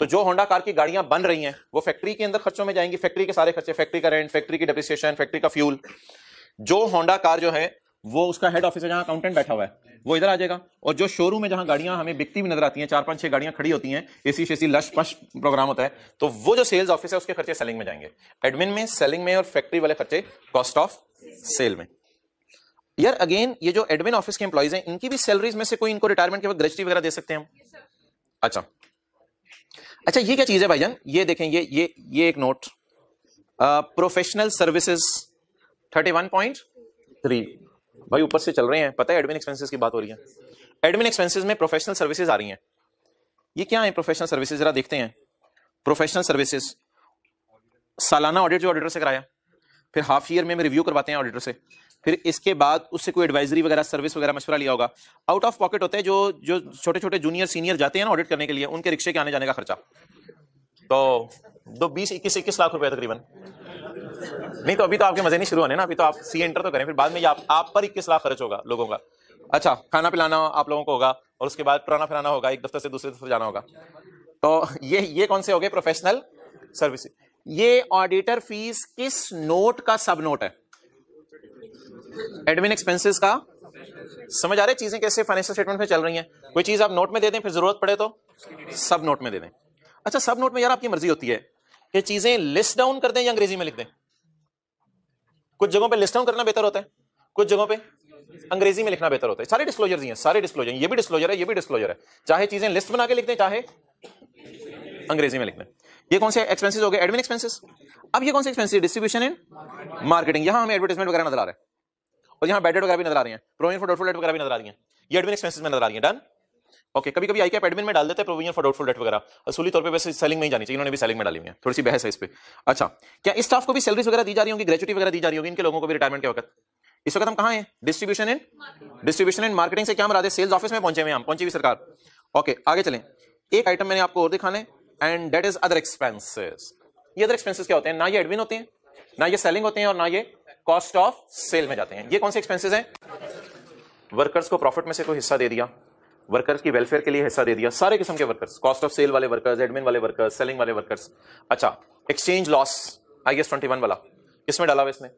तो जो होंडा कार की गाड़ियां बन रही हैं वो फैक्ट्री के अंदर खर्चों में जाएंगी, फैक्ट्री के सारे खर्चे, फैक्ट्री का रेंट, फैक्ट्री की डेप्रिसिएशन, फैक्ट्री का फ्यूल। जो होंडा कार जो है वो उसका हेड ऑफिस है जहां अकाउंटेंट बैठा हुआ है, वो इधर आ जाएगा। और जो शोरूम में जहां गाड़ियां हमें बिकती भी नजर आती हैं, 4-5-6 गाड़ियां खड़ी होती हैं, एसी शेसी लश पश प्रोग्राम होता है, तो वो जो सेल्स ऑफिस है उसके खर्चे सेलिंग में जाएंगे। एडमिन में, सेलिंग में, और फैक्ट्री वाले खर्चे कॉस्ट ऑफ सेल में। यार अगेन, ये जो एडमिन ऑफिस के एम्प्लॉइज हैं इनकी भी सैलरीज में से कोई इनको रिटायरमेंट के वक्त ग्रेचुटी वगैरह दे सकते हैं हम? अच्छा, ये क्या चीज है भाईजान? ये देखें, ये एक नोट, प्रोफेशनल सर्विसेज 31.3। भाई ऊपर से चल रहे हैं, पता है एडमिन एक्सपेंसेस की बात हो रही है। एडमिन एक्सपेंसेस में प्रोफेशनल सर्विसेज आ रही हैं। ये क्या है प्रोफेशनल सर्विसेज? जरा देखते हैं। प्रोफेशनल सर्विसेज, सालाना ऑडिट जो ऑडिटर से कराया, फिर हाफ ईयर में रिव्यू करवाते हैं ऑडिटर से, फिर इसके बाद उससे कोई एडवाइजरी वगैरह, सर्विस वगैरह, मशवरा लिया होगा। आउट ऑफ पॉकेट होते हैं जो छोटे छोटे जूनियर सीनियर जाते हैं ना ऑडिट करने के लिए, उनके रिक्शे के आने जाने का खर्चा। तो 20-21 लाख रुपए तकरीबन। नहीं तो अभी तो आपके मजे नहीं शुरू होने ना, अभी तो आप सी एंटर तो करें, फिर बाद में आप पर 21 लाख खर्च होगा लोगों का। अच्छा, खाना पिलाना आप लोगों को होगा, और उसके बाद पुराना फिराना होगा, एक दफ्तर से दूसरे दफ्तर जाना होगा। तो ये कौन से हो गए? Professional service. ये ऑडिटर फीस किस नोट का सब नोट है? एडमिन एक्सपेंसेस का। समझ आ रहे चीजें कैसे फाइनेंशियल स्टेटमेंट में चल रही हैं? कोई चीज आप नोट में दे दें, फिर जरूरत पड़े तो सब नोट में दे दें। अच्छा, सब नोट में यार आपकी मर्जी होती है कि चीजें लिस्ट डाउन कर दें या अंग्रेजी में लिख दें। कुछ जगहों पे लिस्ट डाउन करना बेहतर होता है, कुछ जगहों पे अंग्रेजी में लिखना बेहतर होता है। सारे डिस्क्लोजर ही हैं, सारे डिस्क्लोजर, ये भी डिस्क्लोजर है, ये भी डिस्क्लोजर है। चाहे चीजें लिस्ट बना के लिख दें, चाहे अंग्रेजी में लिख दें। ये कौन से एक्सपेंसेस हो गए? Admin expenses. अब ये कौन से एक्सपेंसेस? Distribution and marketing. यहां हमें एडवर्टाइजमेंट वगैरह नजर आ रहा है और यहाँ बैड डेट वगैरह भी नजर आ रही है, प्रोविजन फॉर डाउटफुल डेट वगैरह भी नजर आ रही है, ये एडमिन एक्सपेंसेस में नजर आ रही है। डन। ओके, कभी कभी आई कैप एडमिन में डाल देते हैं प्रोविजन फॉर डाउटफुल डेट वगैरह, असूली तौर पे वैसे सेलिंग में ही जानी चाहिए, इन्होंने भी सेलिंग में डाली हुई है, थोड़ी सी बहस है इस पे। अच्छा, क्या इस स्टाफ को भी सैलरीज वगैरह दी जा रही होंगी, ग्रेचुटी वगैरह दी जा रही होगी इनके लोगों को भी रिटायरमेंट के वक्त? इस वक्त हम कहां हैं? डिस्ट्रीब्यूशन एंड मार्केटिंग से क्या मराद है? सेल्स ऑफिस में पहुंचे हुए हम, पहुंची हुई सरकार। ओके, आगे चलें। एक आइटम मैंने आपको और दिखाना है, and that is other expenses. ये अदर एक्सपेंसेस क्या होते हैं? ना ये एडमिन होते हैं, ना ये सेलिंग होते हैं, और ना ये कॉस्ट ऑफ सेल में जाते हैं। ये कौन से एक्सपेंसेस हैं? वर्कर्स को प्रॉफिट में से कोई हिस्सा दे दिया, वर्कर्स की वेलफेयर के लिए हिस्सा दे दिया, सारे किस्म के वर्कर्स, कॉस्ट ऑफ सेल वाले वर्कर्स, एडमिन वाले वर्कर्स, सेलिंग वाले वर्कर्स। अच्छा, एक्सचेंज लॉस IAS 21 वाला किसमें डाला हुआ? इसमें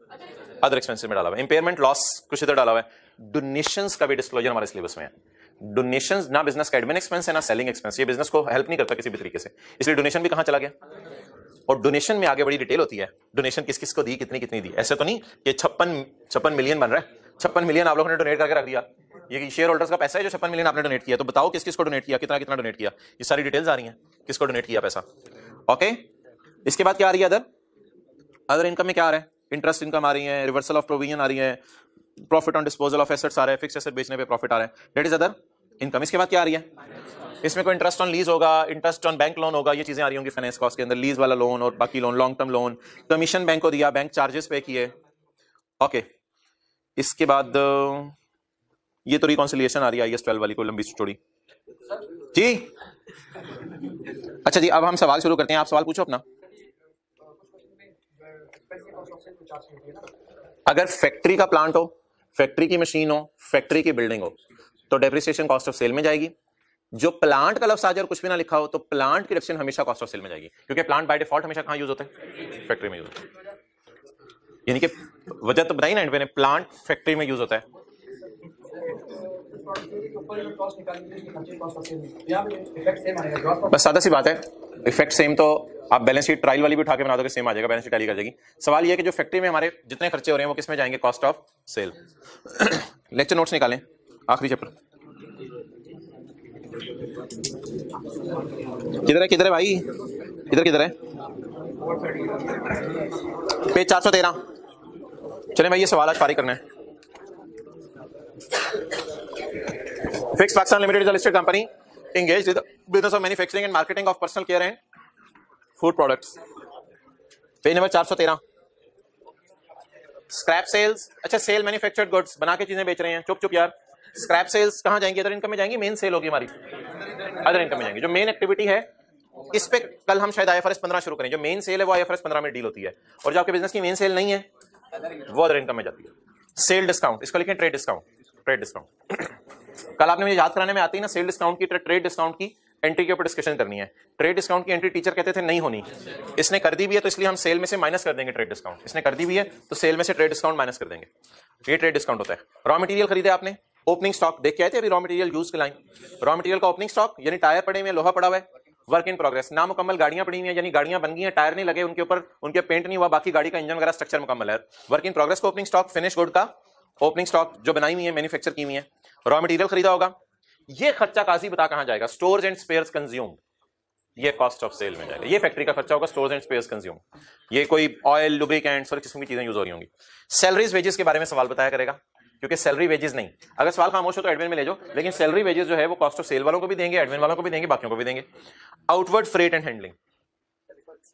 अदर एक्सपेंसेस में डाला हुआ है। इंपेयरमेंट लॉस कुछ इधर डाला हुआ है। डोनेशंस का भी डिस्क्लोजर हमारे सिलेबस में है। डोनेशंस ना बिजनेस का एडमिन एक्सपेंस है, ना सेलिंग एक्सपेंस, ये बिजनेस को हेल्प नहीं करता किसी भी तरीके से, इसलिए डोनेशन भी कहां चला गया? और डोनेशन में आगे बड़ी डिटेल होती है, डोनेशन किस किस को दी, कितनी कितनी दी। ऐसे तो नहीं कि 56 मिलियन बन रहा है, 56 मिलियन आप लोगों ने डोनेट करके रख दिया, ये शेयर होल्डर्स का पैसा है जो 56 मिलियन आपने डोनेट किया, तो बताओ किस किस को डोनेट किया, कितना कितना डोनेट किया, ये सारी डिटेल्स आ रही हैं, किसको डोनेट किया पैसा। ओके, इसके बाद क्या आ रही है? अदर इनकम में क्या आ रहा है? इंटरेस्ट इनकम आ रही है, रिवर्सल ऑफ प्रोविजन आ रही है, profit on disposal of assets आ रहा है, फिक्स एसेट बेचने पे प्रॉफिट आ रहा है, दैट इज अदर इनकम। इसके बाद क्या आ रही है? इसमें कोई इंटरेस्ट ऑन लीज होगा, इंटरेस्ट ऑन बैंक लोन होगा, ये चीजें आ रही होंगी फाइनेंस कॉस्ट के अंदर, लीज वाला लोन और बाकी loan, long term loan, commission bank को दिया, बैंक चार्जेस पे किए। ओके, इसके बाद ये तो रिकॉन्सिलिएशन आ रही है IAS 12 वाली, कोई लंबी स्टोरी जी। अच्छा जी, अब हम सवाल शुरू करते हैं, आप सवाल पूछो अपना। अगर फैक्ट्री का प्लांट हो, फैक्ट्री की मशीन हो, फैक्ट्री की बिल्डिंग हो, तो डेप्रिसिएशन कॉस्ट ऑफ सेल में जाएगी। जो प्लांट का लफ्ज आ जाए और कुछ भी ना लिखा हो, तो प्लांट की डेप्रिसिएशन हमेशा कॉस्ट ऑफ सेल में जाएगी, क्योंकि प्लांट बाय डिफॉल्ट हमेशा कहां यूज होता है? फैक्ट्री में यूज होता है। यानी कि वजह तो बताई ना मैंने, प्लांट फैक्ट्री में यूज होता है। बस सादा सी बात है, इफेक्ट सेम, तो आप बैलेंस शीट ट्रायल वाली भी उठा के बना दोगे, सेम आ जाएगा, बैलेंस शीट टैली कर जाएगी। सवाल ये है कि जो फैक्ट्री में हमारे जितने खर्चे हो रहे हैं वो किस में जाएंगे? Cost of sale. Lecture notes निकालें, आखिरी चैप्टर। किधर है, किधर है भाई, इधर किधर है? पेज 413। चलें भाई, ये सवाल आज पारी करना है। Fix Pakistan limited is a listed company engaged in the business of manufacturing and marketing of personal care and food products. Page number 413। Scrap sales. अच्छा, सेल मैन्युफैक्चर्ड गुड्स, बना के चीजें बेच रहे हैं। चुप चुप यार, स्क्रैप सेल्स कहां जाएंगी? अदर इनकम में जाएंगी, मेन सेल होगी हमारी, अदर इनकम में जाएंगी। जो मेन एक्टिविटी है इस पे कल हम शायद IFRS 15 शुरू करें। जो मेन सेल है वो IFRS 15 में डील होती है, और जो आपके बिजनेस की मेन सेल नहीं है वो अदर इनकम में जाती है। सेल डिस्काउंट, इसको लिखें ट्रेड डिस्काउंट, ट्रेड डिस्काउंट। कल आपने मुझे याद कराने में आती है ना, सेल डिस्काउंट की, ट्रेड डिस्काउंट की एंट्री के ऊपर डिस्कशन करनी है। ट्रेड डिस्काउंट की एंट्री टीचर कहते थे नहीं होनी, इसने कर दी भी है तो इसलिए हम सेल में से माइनस कर देंगे ट्रेड डिस्काउंट। इसने कर दी भी है तो सेल में से ट्रेड डिस्काउंट माइनस कर देंगे। ये ट्रेड डिस्काउंट होता है। रॉ मटेरियल खरीदे आपने, ओपनिंग स्टॉक देख के आए थे अभी, रॉ मटेरियल यूज के लाइन, रॉ मटेरियल का ओपनिंग स्टॉक यानी टायर पड़े हुए, लोहा पड़ा हुआ है, वर्क इन प्रोग्रेस। नामुकम्मल गाड़ियां पड़ी हुई हैं, यानी गाड़ियां बन गई हैं, टायर नहीं लगे उनके ऊपर, उनके पेंट नहीं हुआ, बाकी गाड़ी का इंजन वगैरह स्ट्रक्चर मुकम्मल है। वर्क इन प्रोग्रेस का ओपनिंग स्टॉक, फिनिश गुड का ओपनिंग स्टॉक जो बनाई हुई है, मैन्युफैक्चर की हुई है। रॉ मटेरियल खरीदा होगा, ये खर्चा काजी बता कहां जाएगा? स्टोर्स एंड स्पेयर्स कंज्यूम, ये कॉस्ट ऑफ सेल में जाएगा। ये फैक्ट्री का खर्चा होगा, स्टोर्स एंड स्पेयर्स कंज्यूम। ये कोई ऑयल, लुब्रिकेंट्स और किस्म की चीजें यूज हो रही होंगी। सैलरीज वेजेस के बारे में सवाल बताया करेगा, क्योंकि सैलरी वेजेस नहीं, अगर सवाल खामोश हो तो एडमिन में ले जाओ, लेकिन सैलरी वेजेस जो है वो कॉस्ट ऑफ सेल वालों को भी देंगे, एडमिन वालों को भी देंगे, बाकियों को भी देंगे। आउटवर्ड फ्रेट एंड हैंडलिंग,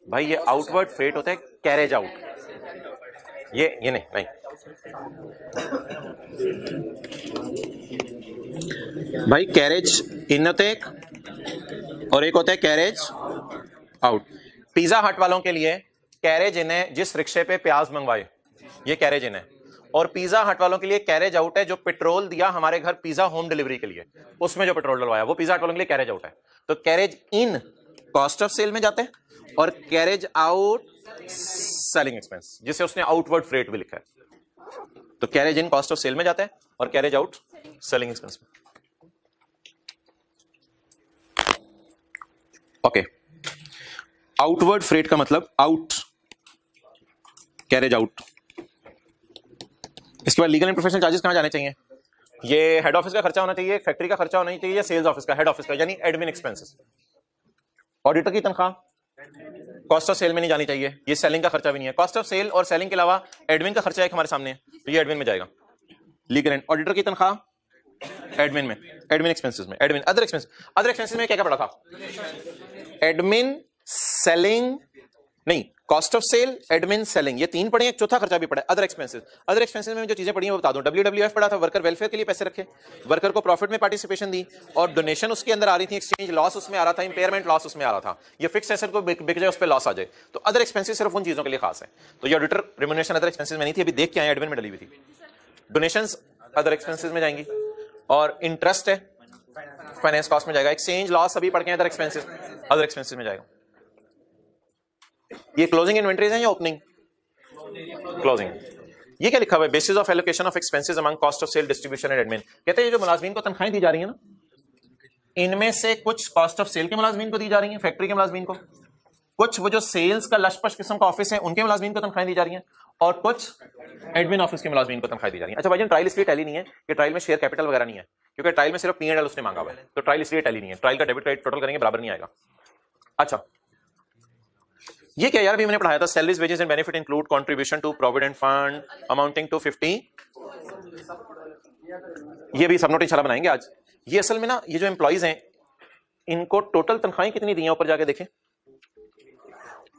भाई ये आउटवर्ड फ्रेट होता है कैरेज आउट, ये नहीं भाई, कैरेज इन होता है एक और एक होता है कैरेज आउट। पिज्जा हट वालों के लिए कैरेज इन है जिस रिक्शे पे प्याज मंगवाए, ये कैरेज इन है। और पिज्जा हट वालों के लिए कैरेज आउट है जो पेट्रोल दिया हमारे घर पिज्जा होम डिलीवरी के लिए, उसमें जो पेट्रोल डलवाया वो पिज्जा हट वालों के लिए कैरेज आउट है। तो carriage in cost of sale में जाते हैं और कैरेज आउट सेलिंग एक्सपेंस, जिसे उसने आउटवर्ड फ्रेट भी लिखा है। तो carriage in cost of sale में जाता है और कैरेज आउट सेलिंग एक्सपेंस में। ओके, आउटवर्ड फ्रेट का मतलब आउट, कैरेज आउट। इसके बाद लीगल एंड प्रोफेशनल चार्जेस कहां जाने चाहिए? ये हेड ऑफिस का खर्चा होना चाहिए, फैक्ट्री का खर्चा होना चाहिए, या सेल्स ऑफिस का, हेड ऑफिस का, यानी एडमिन एक्सपेंसेस। ऑडिटर की तनख्वाह कॉस्ट ऑफ सेल में नहीं जानी चाहिए, ये सेलिंग का खर्चा भी नहीं है। कॉस्ट ऑफ सेल और सेलिंग के अलावा एडमिन का खर्चा एक हमारे सामने है, तो ये एडमिन में जाएगा। लीगल ऑडिटर की तनख्वाह एडमिन में, एडमिन एक्सपेंसेस में, एडमिन अदर एक्सपेंसेस में क्या क्या पड़ा था? एडमिन, सेलिंग, नहीं, cost of sale, admin, selling, ये तीन पड़े हैं, एक चौथा खर्चा भी पड़ा है, अदर एक्सपेंसेस। अदर एक्सपेंसेस में जो चीजें पड़ी हैं वो बता दूं। WWF पड़ा था, वर्कर वेलफेयर के लिए पैसे रखे, वर्कर को प्रॉफिट में पार्टिसिपेशन दी, और डोनेशन उसके अंदर आ रही थी, एक्सचेंज लॉस उसमें आ रहा था, इंपेयरमेंट लॉस उसमें आ रहा था, ये फिक्स एसेट को बिक जाए उस पर लॉस आ जाए, तो अदर एक्सपेंसेस सिर्फ उन चीजों के लिए खास है। तो ये ऑडिटर रिम्यूनरेशन अदर एक्सपेंसेस में नहीं थी, अभी देख के आए एडमिन में डली हुई थी। डोनेशंस अदर एक्सपेंसेस में जाएंगी, और इंटरेस्ट है फाइनेंस कॉस्ट में जाएगा। एक्सचेंज लॉस अभी पड़ गए अदर एक्सपेंसेस में जाएगा। ये क्लोजिंग इन्वेंटरीज है या ओपनिंग? क्लोजिंग। ये क्या लिखा हुआ है? Basis of allocation of expenses among cost of sale, distribution and admin. कहते हैं जो मुलाजमीन को तनख्वाहें दी जा रही है ना, इनमें से कुछ कॉस्ट ऑफ सेल के मुलाजमीन को दी जा रही है, फैक्ट्री के मुलाजमीन को, कुछ वो जो सेल्स का लशपश किस्म का ऑफिस है उनके मुलाजमीन को तनख्वाहें दी जा रही हैं, और कुछ एडमिन ऑफिस के मुलाजमीन को तनख्वाहें दी जा रही हैं। अच्छा भाई, ट्रायल इसलिए टैली नहीं है कि ट्रायल में शेयर कैपिटल वगैरह नहीं है, क्योंकि ट्रायल में सिर्फ P&L उसने मांगा हुआ है, तो ट्रायल इसलिए टैली नहीं है। ट्रायल का डेबिट क्रेडिट टोटल करेंगे बराबर नहीं आएगा। अच्छा, ये क्या यार, भी मैंने पढ़ाया था, salaries, wages and benefit include contribution to provident fund amounting to 50। ये भी सब नोट इंशाल्लाह बनाएंगे आज। ये असल में ना, ये जो एम्प्लॉइज हैं इनको टोटल तनख्वाहें कितनी दी हैं ऊपर जाके देखें,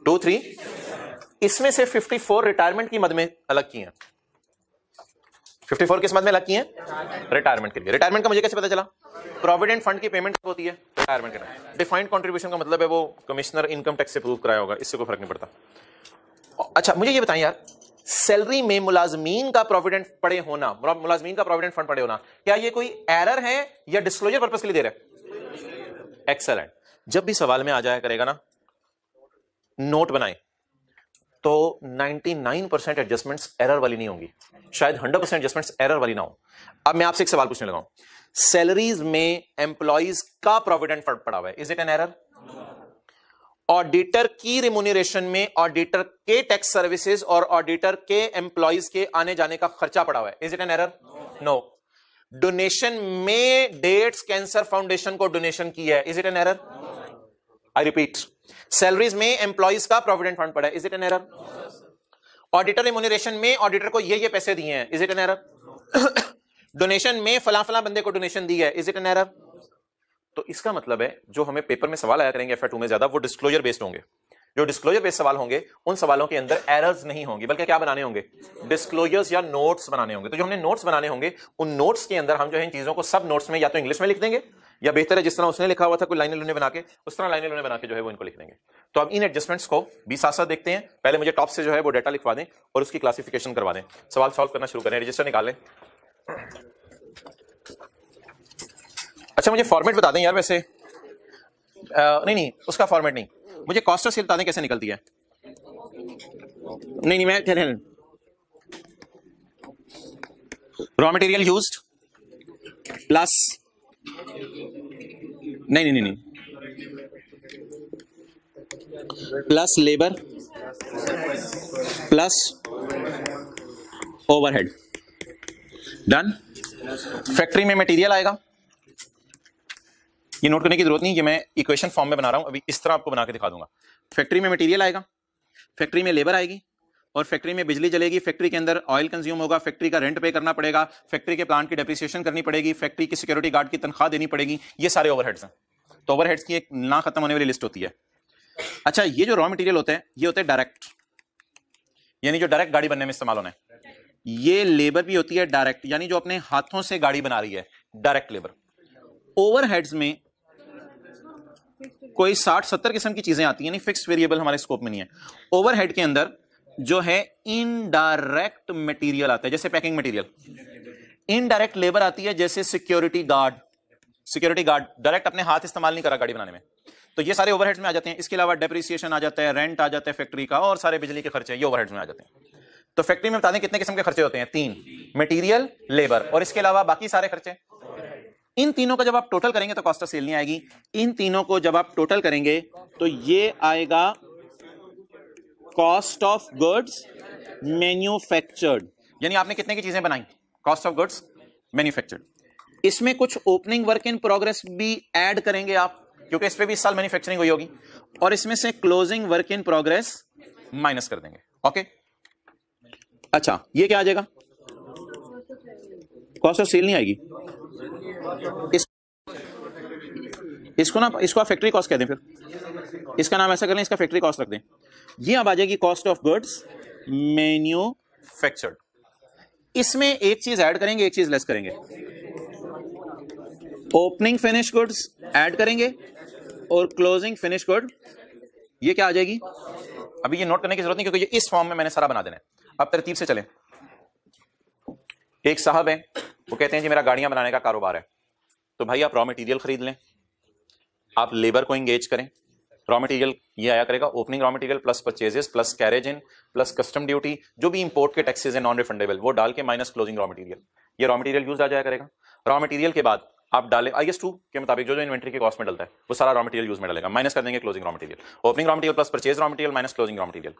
2, 3, इसमें से 54 रिटायरमेंट की मद में अलग की हैं। 54 किस मद में अलग की हैं? रिटायरमेंट के लिए। रिटायरमेंट का मुझे कैसे पता चला? प्रोविडेंट फंड की पेमेंट होती है रिटायरमेंट के टाइम। डिफाइंड कंट्रीब्यूशन का मतलब है वो कमिश्नर इनकम टैक्स से प्रूव कराया होगा, इससे कोई फर्क नहीं पड़ता। अच्छा मुझे ये बताएं यार, सैलरी में मुलाजमीन का प्रोविडेंट पड़े होना, मुलाजमीन का प्रोविडेंट फंड पड़े होना, क्या ये कोई एरर है या डिस्क्लोजर पर्पस के लिए दे रहे हैं? एक्सेलेंट। जब भी सवाल में आ जाया करेगा ना, नोट बनाएं तो 99% एडजस्टमेंट्स एरर वाली नहीं होंगी, शायद 100% एडजस्टमेंट्स एरर वाली ना हो। अब मैं आपसे एक सवाल पूछने लगा हूं, सैलरीज में एम्प्लॉइज का प्रोविडेंट फंड पड़ा हुआ है, is it an error? Auditor की रिम्यूनरेशन में ऑडिटर के टैक्स सर्विसेज और ऑडिटर के एम्प्लॉइज के आने जाने का खर्चा पड़ा हुआ है, is it an error? No. Donation में डेट्स कैंसर फाउंडेशन को डोनेशन की है, is it an error? I repeat, salaries में एम्प्लॉइज का प्रोविडेंट फंड पड़ा है, is it an error? Auditor remuneration में ऑडिटर को ये पैसे दिए हैं, is it an error? Donation में फला फला बंदे को डोनेशन दी है, इज इट एन एरर? तो इसका मतलब है जो हमें पेपर में सवाल आया करेंगे FA2 में ज्यादा, वो डिस्क्लोजर बेस्ड होंगे। जो डिस्क्लोजर बेस्ड सवाल होंगे उन सवालों के अंदर एरर्स नहीं होंगी, बल्कि क्या बनाने होंगे? डिस्क्लोजर्स या नोट्स बनाने होंगे। तो जो हमने नोट्स बनाने होंगे उन नोट्स के अंदर हम जो है इन चीजों को सब नोट्स में या तो इंग्लिश में लिख देंगे, या बेहतर है जिस तरह उसने लिखा हुआ था कोई लाइनें लूने बना के, उस तरह लाइनें लूने बना के जो है वो इनको लिख देंगे। तो अब इन एडजस्टमेंट्स को भी साथ साथ देखते हैं। पहले मुझे टॉप से जो है वो डेटा लिखवा दें और उसकी क्लासिफिकेशन करवा दें। सवाल सॉल्व करना शुरू करें, रजिस्टर निकालें। अच्छा मुझे फॉर्मेट बता दें यार, वैसे नहीं उसका फॉर्मेट नहीं, मुझे कॉस्ट ऑफ सेल बता दें कैसे निकलती है। नहीं मैं कह रहा हूं रॉ मटेरियल यूज्ड प्लस, नहीं plus labour plus overhead. Done. Factory में मटेरियल आएगा, ये नोट करने की जरूरत नहीं, ये मैं इक्वेशन फॉर्म में बना रहा हूं, अभी इस तरह आपको बना के दिखा दूंगा। फैक्ट्री में मटेरियल आएगा, फैक्ट्री में लेबर आएगी, और फैक्ट्री में बिजली जलेगी, फैक्ट्री के अंदर ऑयल कंज्यूम होगा, फैक्ट्री का रेंट पे करना पड़ेगा, फैक्ट्री के प्लांट की डेप्रिसिएशन करनी पड़ेगी, फैक्ट्री की सिक्योरिटी गार्ड की तनख्वाह देनी पड़ेगी, ये सारे ओवरहेड्स हैं। तो ओवरहेड्स की एक ना खत्म होने वाली लिस्ट होती है। अच्छा ये जो रॉ मटेरियल होते हैं ये होते हैं डायरेक्ट, यानी जो डायरेक्ट गाड़ी बनने में इस्तेमाल होना है। ये लेबर भी होती है डायरेक्ट, यानी जो अपने हाथों से गाड़ी बना रही है, डायरेक्ट लेबर। ओवरहेड्स में कोई 60-70 किस्म की चीजें आती हैं, नहीं फिक्स वेरिएबल हमारे स्कोप में नहीं है। ओवरहेड के अंदर जो है इनडायरेक्ट मटेरियल आता है, जैसे पैकिंग मटेरियल। इनडायरेक्ट लेबर आती है, जैसे सिक्योरिटी गार्ड डायरेक्ट अपने हाथ इस्तेमाल नहीं करा गाड़ी बनाने में, तो ये सारे ओवरहेड्स में आ जाते हैं। इसके अलावा डेप्रिसिएशन आ जाता है, रेंट आ जाता है फैक्ट्री का, और सारे बिजली के खर्चे ये ओवरहेड्स में आ जाते हैं। तो फैक्ट्री में बता दें कितने किस्म के खर्चे होते हैं? 3, मटेरियल, लेबर, और इसके अलावा बाकी सारे खर्चे। इन तीनों का जब आप टोटल करेंगे तो कॉस्ट ऑफ सेल नहीं आएगी। इन तीनों को जब आप टोटल करेंगे तो ये आएगा कॉस्ट ऑफ गुड्स मैन्युफैक्चर्ड, यानी आपने कितने की चीजें बनाई? Cost of goods manufactured. इसमें कुछ ओपनिंग वर्क इन प्रोग्रेस भी ऐड करेंगे आप, क्योंकि इस पे भी इस साल मैन्युफैक्चरिंग हुई होगी, और इसमें से closing work in progress minus कर देंगे। ओके, अच्छा ये क्या आ जाएगा? कॉस्ट ऑफ सेल नहीं आएगी, इसको ना, इसको आप फैक्ट्री कॉस्ट कह दें, फिर इसका नाम ऐसा कर लें, इसका फैक्ट्री कॉस्ट रख दें। ये अब आ जाएगी कॉस्ट ऑफ गुड्स मैन्युफैक्चर्ड। इसमें एक चीज ऐड करेंगे, एक चीज लेस करेंगे। ओपनिंग फिनिश गुड्स ऐड करेंगे और क्लोजिंग फिनिश गुड, ये क्या आ जाएगी? अभी ये नोट करने की जरूरत नहीं, क्योंकि ये इस फॉर्म में मैंने सारा बना देना है। अब तरतीब से चलें। एक साहब है, वो कहते हैं जी मेरा गाड़ियां बनाने का कारोबार है, तो भाई आप रॉ मटेरियल खरीद लें, आप लेबर को एंगेज करें। रॉ मटेरियल ये आया करेगा opening raw material plus purchases plus carriage in plus custom duty, जो भी इंपोर्ट के टैक्सेस है नॉन रिफंडेबल, वो डाल के माइनस क्लोजिंग रॉ मटेरियल, ये रॉ मटेरियल यूज आ जाया करेगा। रॉ मटेरियल के बाद आप डालें IS2 के मुताबिक जो जो इन्वेंट्री की कॉस्ट में डलता है वो सारा रॉ मटेरियल यूज में डालेगा, माइनस कर देंगे closing raw material. Opening raw material plus purchase raw material minus closing raw material.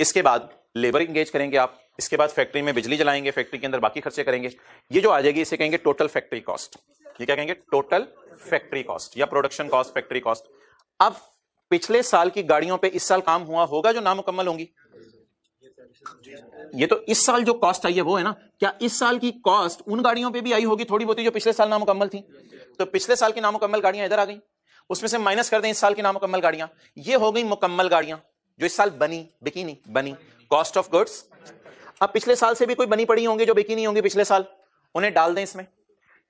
इसके बाद लेबर इंगेज करेंगे आप, इसके बाद फैक्ट्री में बिजली जलाएंगे, फैक्ट्री के अंदर बाकी खर्चे करेंगे, ये जो आ जाएगी इसे कहेंगे टोटल फैक्ट्री कॉस्ट। ये क्या कहेंगे? टोटल फैक्ट्री कॉस्ट या प्रोडक्शन कॉस्ट, फैक्ट्री कॉस्ट। अब पिछले साल की गाड़ियों पे इस साल काम हुआ होगा जो नामुकम्मल होंगी, ये तो इस साल जो कॉस्ट आई है वो है ना। क्या इस साल की कॉस्ट उन गाड़ियों पे भी आई होगी थोड़ी बहुत जो पिछले साल नामुकम्मल थी? तो पिछले साल की नामुकम्मल गाड़ियां इधर आ गई, उसमें से माइनस कर दें इस साल की नामुकम्मल गाड़ियां, ये हो गई मुकम्मल गाड़ियां जो इस साल बनी, बिकी नहीं बनी। कॉस्ट ऑफ गुड्स, अब पिछले साल से भी कोई बनी पड़ी होंगी जो बिकी नहीं होंगी पिछले साल, उन्हें डाल दें इसमें।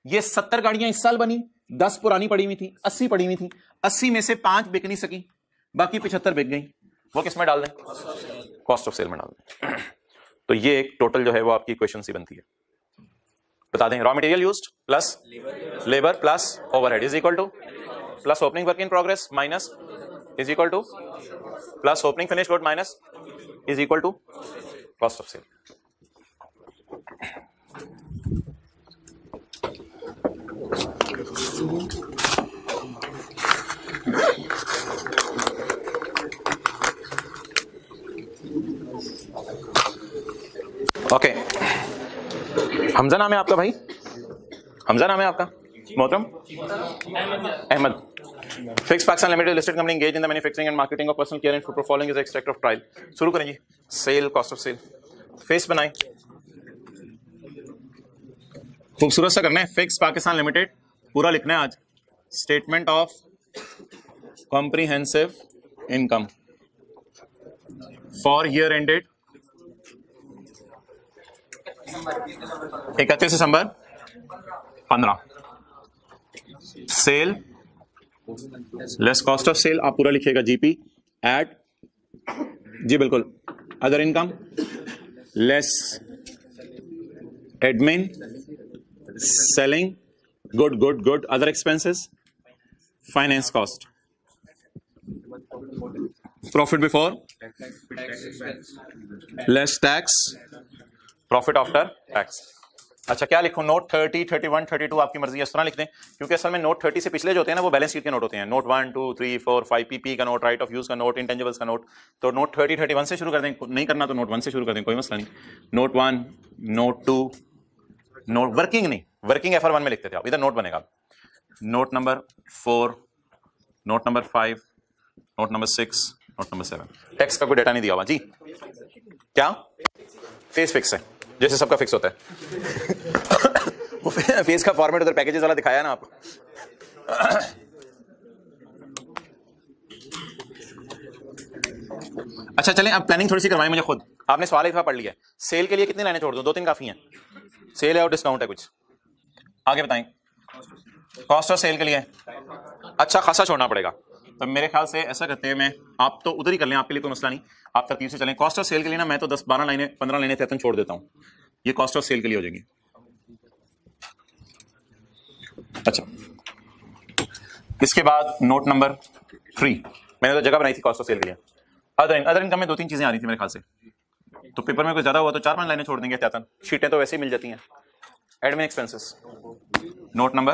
ये 70 गाड़ियां इस साल बनी, 10 पुरानी पड़ी हुई थी, 80 पड़ी हुई थी, 80 में से 5 बिक नहीं सकी, बाकी 75 बिक गई, वो किस में डाल दें? कॉस्ट ऑफ सेल में डाल दें। तो ये एक टोटल जो है वो आपकी इक्वेशन सी बनती है। बता दें, raw material used plus labour plus overhead is equal to plus opening work in progress minus is equal to plus opening finish good minus is equal to cost of sale. Okay, Hamza नाम है आपका भाई? हमजा नाम है आपका? मोहतरम Ahmed. Fix Pakistan limited listed company engage in the manufacturing and marketing of personal care and food following is extract of trial. शुरू करें जी। Cell, cost of sale, face बनाएं, खूबसूरत सा करना है। फिक्स पाकिस्तान लिमिटेड पूरा लिखना है आज। Statement of comprehensive income for year ended 31 December 15। Sale less cost of sale, आप पूरा लिखिएगा जीपी एड, जी बिल्कुल, other income less admin selling good good good other expenses finance cost profit before less tax profit after tax. अच्छा क्या लिखूं? नोट 30, 31, 32 आपकी मर्जी है, इस तरह लिख दें, क्योंकि असल में नोट 30 से पिछले जो होते हैं ना वो बैलेंस शीट के नोट होते हैं। नोट 1, 2, 3, 4, 5 पीपी का नोट, राइट ऑफ यूज का नोट, इंटेंजिबल्स का नोट। तो नोट 30, 31 से शुरू कर दें, नहीं करना तो नोट 1 से शुरू कर दें, कोई मसला नहीं। नोट 1, नोट 2, नोट वर्किंग नहीं, वर्किंग FR1 में लिखते थे आप, इधर नोट बनेगा। Note number 4, note number 5, note number 6, note number 7। Tax का कोई डेटा नहीं दिया हुआ जी। क्या फेस फिक्स है जैसे सबका फिक्स होता है। वो फेस का फॉर्मेट उधर पैकेजेस वाला दिखाया ना आप। अच्छा चलें अब प्लानिंग थोड़ी सी करवाएं मुझे खुद। आपने सवाल एक पढ़ लिया है, सेल के लिए कितनी लाइनें छोड़ दूं? 2-3 काफी हैं। सेल है और डिस्काउंट है कुछ, आगे बताएं। कॉस्ट ऑफ सेल के लिए अच्छा खासा छोड़ना पड़ेगा, तो मेरे ख्याल से ऐसा करते हैं, मैं आप तो उधर ही कर लें, आपके लिए कोई मसला नहीं, आप तरतीब से चलें। कॉस्ट ऑफ सेल के लिए ना मैं तो 10-12 लाइनें 15 लाइनें तहत छोड़ देता हूं, ये कॉस्ट ऑफ सेल के लिए हो जाएंगी। अच्छा इसके बाद नोट नंबर 3, मैंने तो जगह बनाई थी कॉस्ट ऑफ सेल के लिए। अदर इनकम में 2-3 चीजें आ रही थी मेरे ख्याल से, तो पेपर में कुछ ज्यादा हुआ तो 4-5 लाइनें छोड़ देंगे एहतियातन, शीटें तो वैसे ही मिल जाती हैं। Admin expenses note number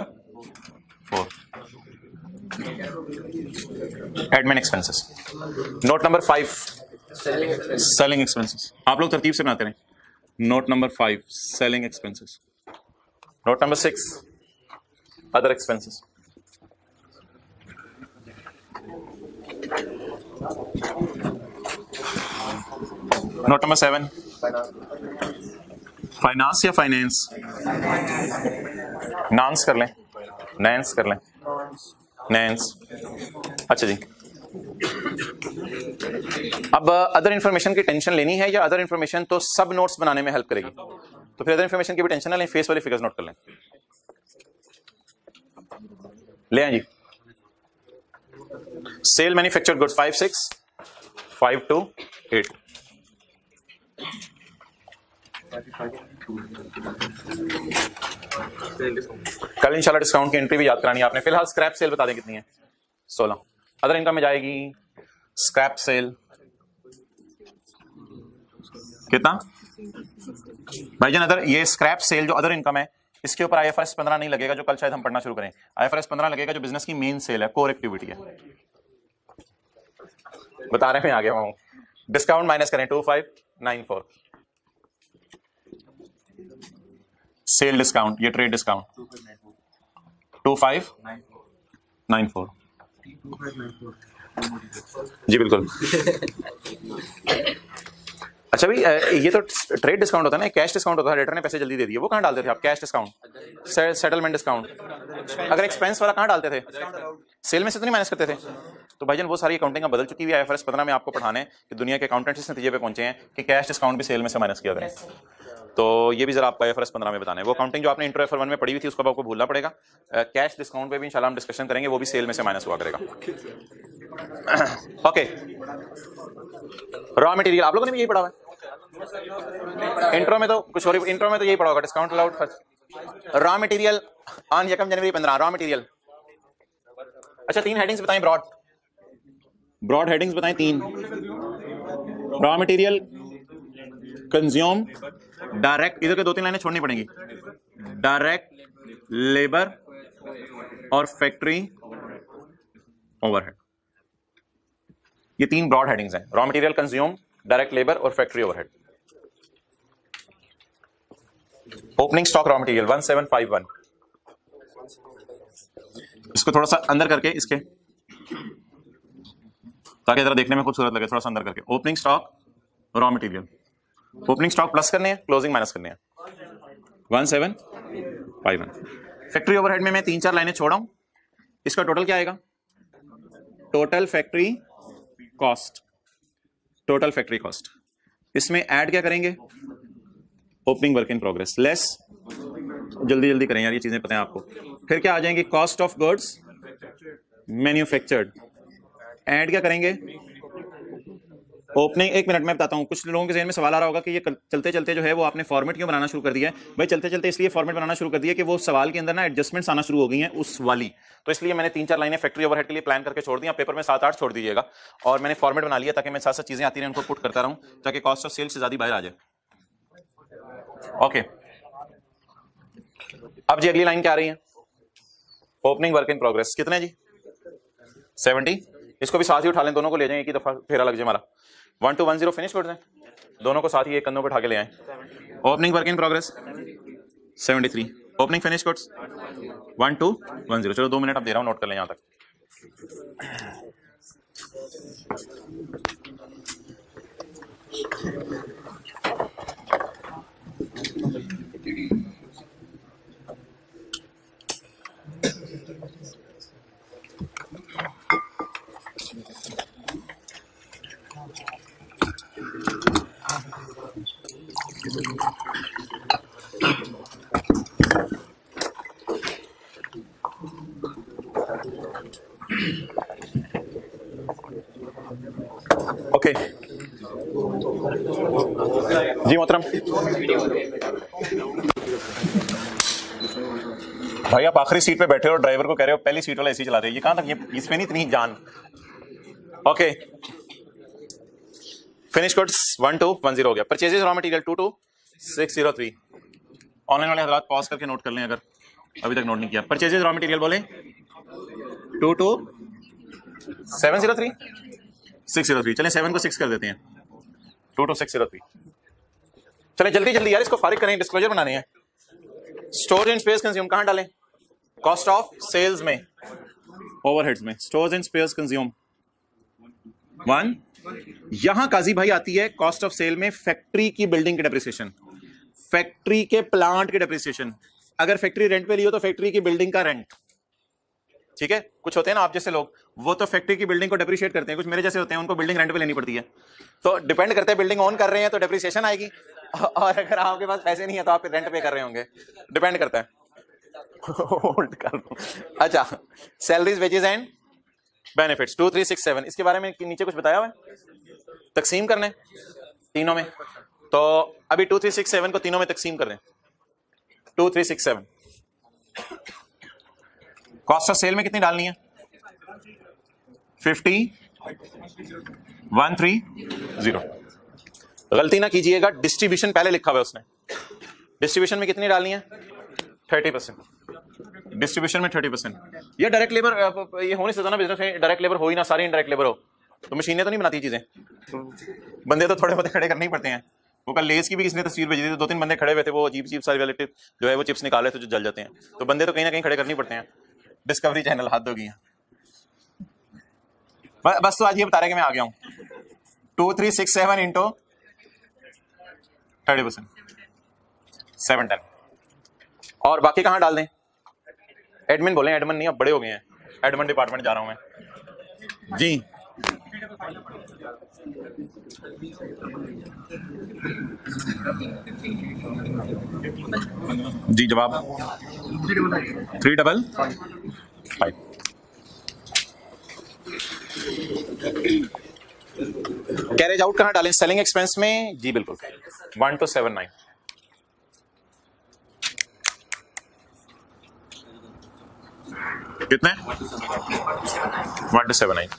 4, admin expenses. Note number 5 selling expenses, आप लोग तरतीब से बनाते रहे। Note number 5 selling expenses. Note number 6 other expenses. Note number 7, finance या फाइनेंस, नांस कर लें, नैंस कर लें, नैंस। अच्छा जी, अब अदर इंफॉर्मेशन की टेंशन लेनी है या अदर इंफॉर्मेशन तो सब नोट्स बनाने में हेल्प करेगी, तो फिर अदर इंफॉर्मेशन की भी टेंशन ना लें, फेस वाले फिगर्स नोट कर लें। ले आए जी, सेल मैन्युफैक्चर्ड गुड्स 56, 528। कल इंशाल्लाह डिस्काउंट की एंट्री भी याद करानी है आपने। फिलहाल स्क्रैप सेल बता दें कितनी है, 16। अदर इनकम में जाएगी स्क्रैप सेल कितना भाईजान? अदर ये स्क्रैप सेल जो अदर इनकम है, इसके ऊपर IFRS 15 नहीं लगेगा, जो कल शायद हम पढ़ना शुरू करें। IFRS 15 लगेगा जो बिजनेस की मेन सेल है, कोर एक्टिविटी है। बता रहे हैं, आगे हूं। डिस्काउंट माइनस करें 2594, सेल डिस्काउंट, ये ट्रेड डिस्काउंट 2594 जी बिल्कुल। अच्छा भाई, ये तो ट्रेड डिस्काउंट होता है ना, कैश डिस्काउंट होता है, रेटर ने पैसे जल्दी दे दिए, वो कहाँ डालते थे आप? Cash discount, settlement discount. अगर एक्सपेंस वाला कहाँ डालते थे? सेल में से तो नहीं माइनस करते थे? तो भाईजान वो सारी अकाउंटिंग बदल चुकी हुई है। IFRS 15 में आपको पढ़ाने कि दुनिया के अकाउंटेंट्स इस नतीजे पे पहुंचे हैं कि कैश डिस्काउंट भी सेल में से माइनस किया करें। तो ये भी जरा आपको IFRS 15 में बताना है। वो अकाउंटिंग जो आपने इंट्रो FR1 में पढ़ी हुई थी उसको आपको भूलना पड़ेगा। कैश डिस्काउंट पे भी इंशाल्लाह हम डिस्कशन करेंगे, वो भी सेल में से माइनस हुआ करेगा। ओके, रॉ मटेरियल आप लोगों ने भी यही पढ़ा हुआ है इंट्रो में, तो कुछ और इंट्रो में तो यही पढ़ा होगा, डिस्काउंट अलाउड खर्च। Raw material on 1 January 15, raw material. अच्छा, 3 हेडिंग्स बताएं, ब्रॉड हेडिंग्स बताएं 3। रॉ मटेरियल, कंज्यूम, डायरेक्ट, इधर के 2-3 लाइनें छोड़नी पड़ेंगी, डायरेक्ट लेबर और फैक्ट्री ओवरहेड। ये 3 ब्रॉड हेडिंग्स हैं, raw material, consume, direct labour और factory overhead. Opening stock raw material 1751, इसको थोड़ा सा अंदर करके इसके, ताकि जरा देखने में खूबसूरत लगे, थोड़ा सा अंदर करके। Opening stock raw material, opening stock plus करने हैं, क्लोजिंग माइनस करने हैं, 1751। फैक्ट्री ओवरहेड में मैं 3-4 लाइनें छोड़ा हूं, इसका टोटल क्या आएगा? Total factory cost, total factory cost. इसमें ऐड क्या करेंगे? Opening work in progress less, जल्दी जल्दी करें यार, ये चीजें पता है आपको। फिर क्या आ जाएंगी? Cost of goods manufactured. Add क्या करेंगे? ओपनिंग, 1 मिनट में बताता हूं। कुछ लोगों के ज़हन में सवाल आ रहा होगा कि ये चलते चलते जो है वो आपने फॉर्मेट क्यों बनाना शुरू कर दिया है? भाई चलते चलते इसलिए फॉर्मेट बनाना शुरू कर दिया कि वो सवाल के अंदर ना एडजस्टमेंट्स आना शुरू हो गई हैं उस वाली, तो इसलिए मैंने 3-4 लाइनें फैक्ट्री ओवरहेड के लिए प्लान करके छोड़ दी। आप पेपर में 7-8 छोड़ दीजिएगा, और मैंने फॉर्मेट बना लिया ताकि मैं साथ साथ चीजें आती रहें उनको पुट करता रहूं, ताकि कॉस्ट ऑफ सेल से ज्यादा बाहर आ जाए। ओके, अब जी अगली लाइन क्या आ रही है? ओपनिंग वर्क इन प्रोग्रेस कितने जी? 70। इसको भी साथ ही उठा लें, दोनों को ले जाएं, एक ही दफा फेरा लग जाए हमारा। 1210 फिनिश कर दें, दोनों को साथ ही एक कंधों पे उठा के ले आए। Opening work in progress 73, opening finish goods 1210। चलो 2 मिनट अब दे रहा हूं, नोट कर लें यहां तक। ओके जी मोहतरम भाई, आप आखिरी सीट पे बैठे हो, ड्राइवर को कह रहे हो पहली सीट वाला एसी चला रहे, ये कहां तक? ये इसमें नहीं इतनी जान। ओके, फिनिश गुड्स 1210 हो गया। Purchases raw material 22603। ऑनलाइन वाले हजरात पॉज करके नोट कर लें अगर अभी तक नोट नहीं किया। परचेजेस रॉ मटेरियल बोले 22703 603। चलें 7 को 6 कर देते हैं, 22603। चलें जल्दी जल्दी यार, इसको फारिग करें, डिस्क्लोजर बनाने हैं। स्टोरेज एंड स्पेस कंज्यूम कहां डालें? कॉस्ट ऑफ सेल्स में, ओवरहेड्स में, स्टोर्स एंड स्पेयर्स कंज्यूम 1। यहां काजी भाई आती है कॉस्ट ऑफ सेल में फैक्ट्री की बिल्डिंग की डेप्रिसिएशन, फैक्ट्री के प्लांट की डेप्रिसिएशन। अगर फैक्ट्री रेंट पे ली हो तो फैक्ट्री की बिल्डिंग का रेंट, ठीक है। कुछ होते हैं ना आप जैसे लोग, वो तो फैक्ट्री की बिल्डिंग को डेप्रिशिएट करते हैं, कुछ मेरे जैसे होते हैं उनको बिल्डिंग रेंट पे लेनी पड़ती है। तो डिपेंड करता है, बिल्डिंग ऑन कर रहे हैं तो डेप्रिसिएशन आएगी, और अगर आपके पास पैसे नहीं है तो आप रेंट पे कर रहे होंगे, डिपेंड करता है। होल्ड कर लो। अच्छा, सैलरीज वेजेस एंड बेनिफिट्स 2367, इसके बारे में नीचे कुछ बताया हुआ है, तकसीम करने तीनों में। तो अभी 2367 को तीनों में तकसीम कर रहे हैं। 2367 कॉस्ट ऑफ सेल में कितनी डालनी है? 50 130। गलती ना कीजिएगा, डिस्ट्रीब्यूशन पहले लिखा हुआ है उसने। डिस्ट्रीब्यूशन में कितनी डालनी है? 30%। डिस्ट्रीब्यूशन में 30%। ये डायरेक्ट लेबर, ये हो नहीं सकता ना बिजनेस में डायरेक्ट लेबर हो ही ना, सारी इनडायरेक्ट लेबर हो तो मशीनें तो नहीं बनाती चीजें, बंदे तो थोड़े बहुत खड़े करने ही पड़ते हैं। वो कल लेस की भी किसी ने तस्वीर भेजी थी, 2-3 बंदे खड़े हुए थे, वो अजीब अजीब सारे रिलेटिव जो है वो चिप्स निकाले तो जो जल जाते हैं, तो बंदे तो कहीं ना कहीं खड़े करने पड़ते हैं। डिस्कवरी चैनल हाथ धो गया। बस तो आज ये बता रहे कि मैं आ गया हूं। 2367 इंटू 30%, 710। और बाकी कहां डाल दें? एडमिन बोले, एडमिन नहीं, अब बड़े हो गए हैं, एडमिन डिपार्टमेंट जा रहा हूं मैं जी। जी जवाब 355। कैरेज आउट कहां डालें? सेलिंग एक्सपेंस में जी बिल्कुल, 1 to 79। कितने? 1 to 79।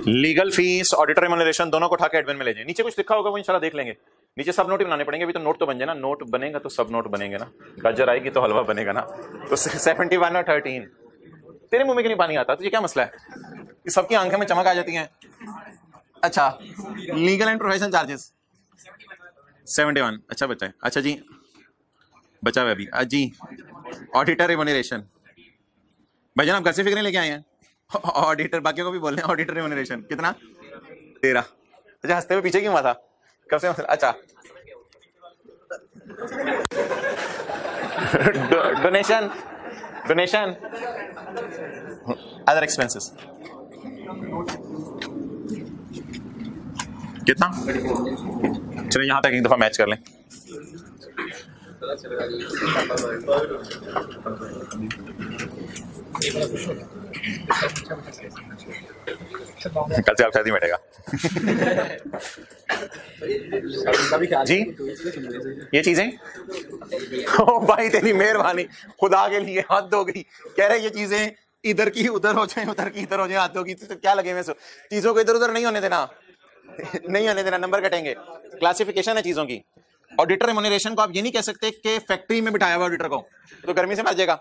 Legal fees, auditor remuneration दोनों को उठा के एडमिन में ले जाए। नीचे कुछ लिखा होगा वो इंशाल्लाह देख लेंगे। नीचे सब नोट ही बनाने पड़ेंगे, अभी तो नोट तो बन जाए ना, नोट बनेगा तो सब नोट बनेंगे ना, गाजर आएगी तो हलवा बनेगा ना। तो 71 और 13 तेरे मुंह में क्यों नहीं पानी आता? तो ये क्या मसला है? सबकी आंखें में चमक आ जाती है। अच्छा, लीगल एंड प्रोफेशनल चार्जेस 71। अच्छा बच्चा है, अच्छा जी बचा हुआ अभी जी। ऑडिटर रेम्यूनरेशन, भाईजान आप घर से फिक्रें लेके आए हैं। ऑडिटर, बाकियों को भी बोल रहे हैं ऑडिटर रेम्यूनरेशन कितना? 13। अच्छा हंसते हुए पीछे क्यों हुआ था? कब से मसला? अच्छा डोनेशन, डोनेशन, अदर एक्सपेंसेस कितना? चलिए यहां तक एक दफा मैच कर लें। कल से आप शादी बैठेगा जी। ये चीजें ओ भाई तेरी मेहरबानी, खुदा के लिए हद हो गई। कह रहे ये चीजें इधर की उधर हो जाए, उधर की इधर हो जाए, हद होगी। तो क्या लगे मैं चीजों को इधर उधर नहीं होने देना, नहीं होने देना, नंबर कटेंगे। क्लासिफिकेशन है चीजों की। ऑडिटर रेम्यूनरेशन को आप ये नहीं कह सकते कि फैक्ट्री में बिठाया हुआ ऑडिटर को तो गर्मी से मर जाएगा,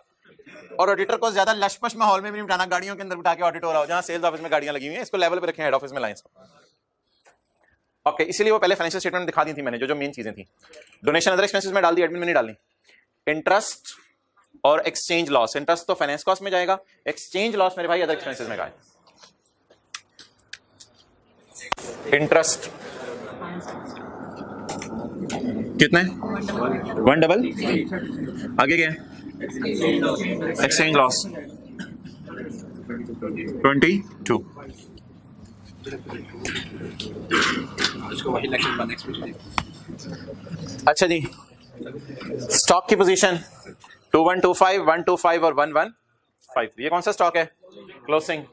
और ऑडिटर को ज्यादा लशपश माहौल में भी नहीं बिठाना, गाड़ियों के अंदर बिठा के ऑडिट हो रहा हो जहां सेल्स ऑफिस में गाड़ियां लगी हुई हैं, इसको लेवल पे रखें, हेड ऑफिस में लाएं। ओके, इसलिए वो पहले फाइनेंशियल स्टेटमेंट दिखा दी थी मैंने, जो मेन चीजें थी। डोनेशन अदर एक्सपेंसेस में डाल दी, एडमिन में नहीं डालनी। इंटरेस्ट और एक्सचेंज लॉस, इंटरेस्ट तो फाइनेंस कॉस्ट में जाएगा, एक्सचेंज लॉस मेरे भाई अदर एक्सपेंसेस में जाएगा। इंटरेस्ट कितने? 1 डबल, आगे क्या है? Exchange loss 22। अच्छा जी, स्टॉक की पोजीशन 2125, 125 और 115। ये कौन सा स्टॉक है? क्लोजिंग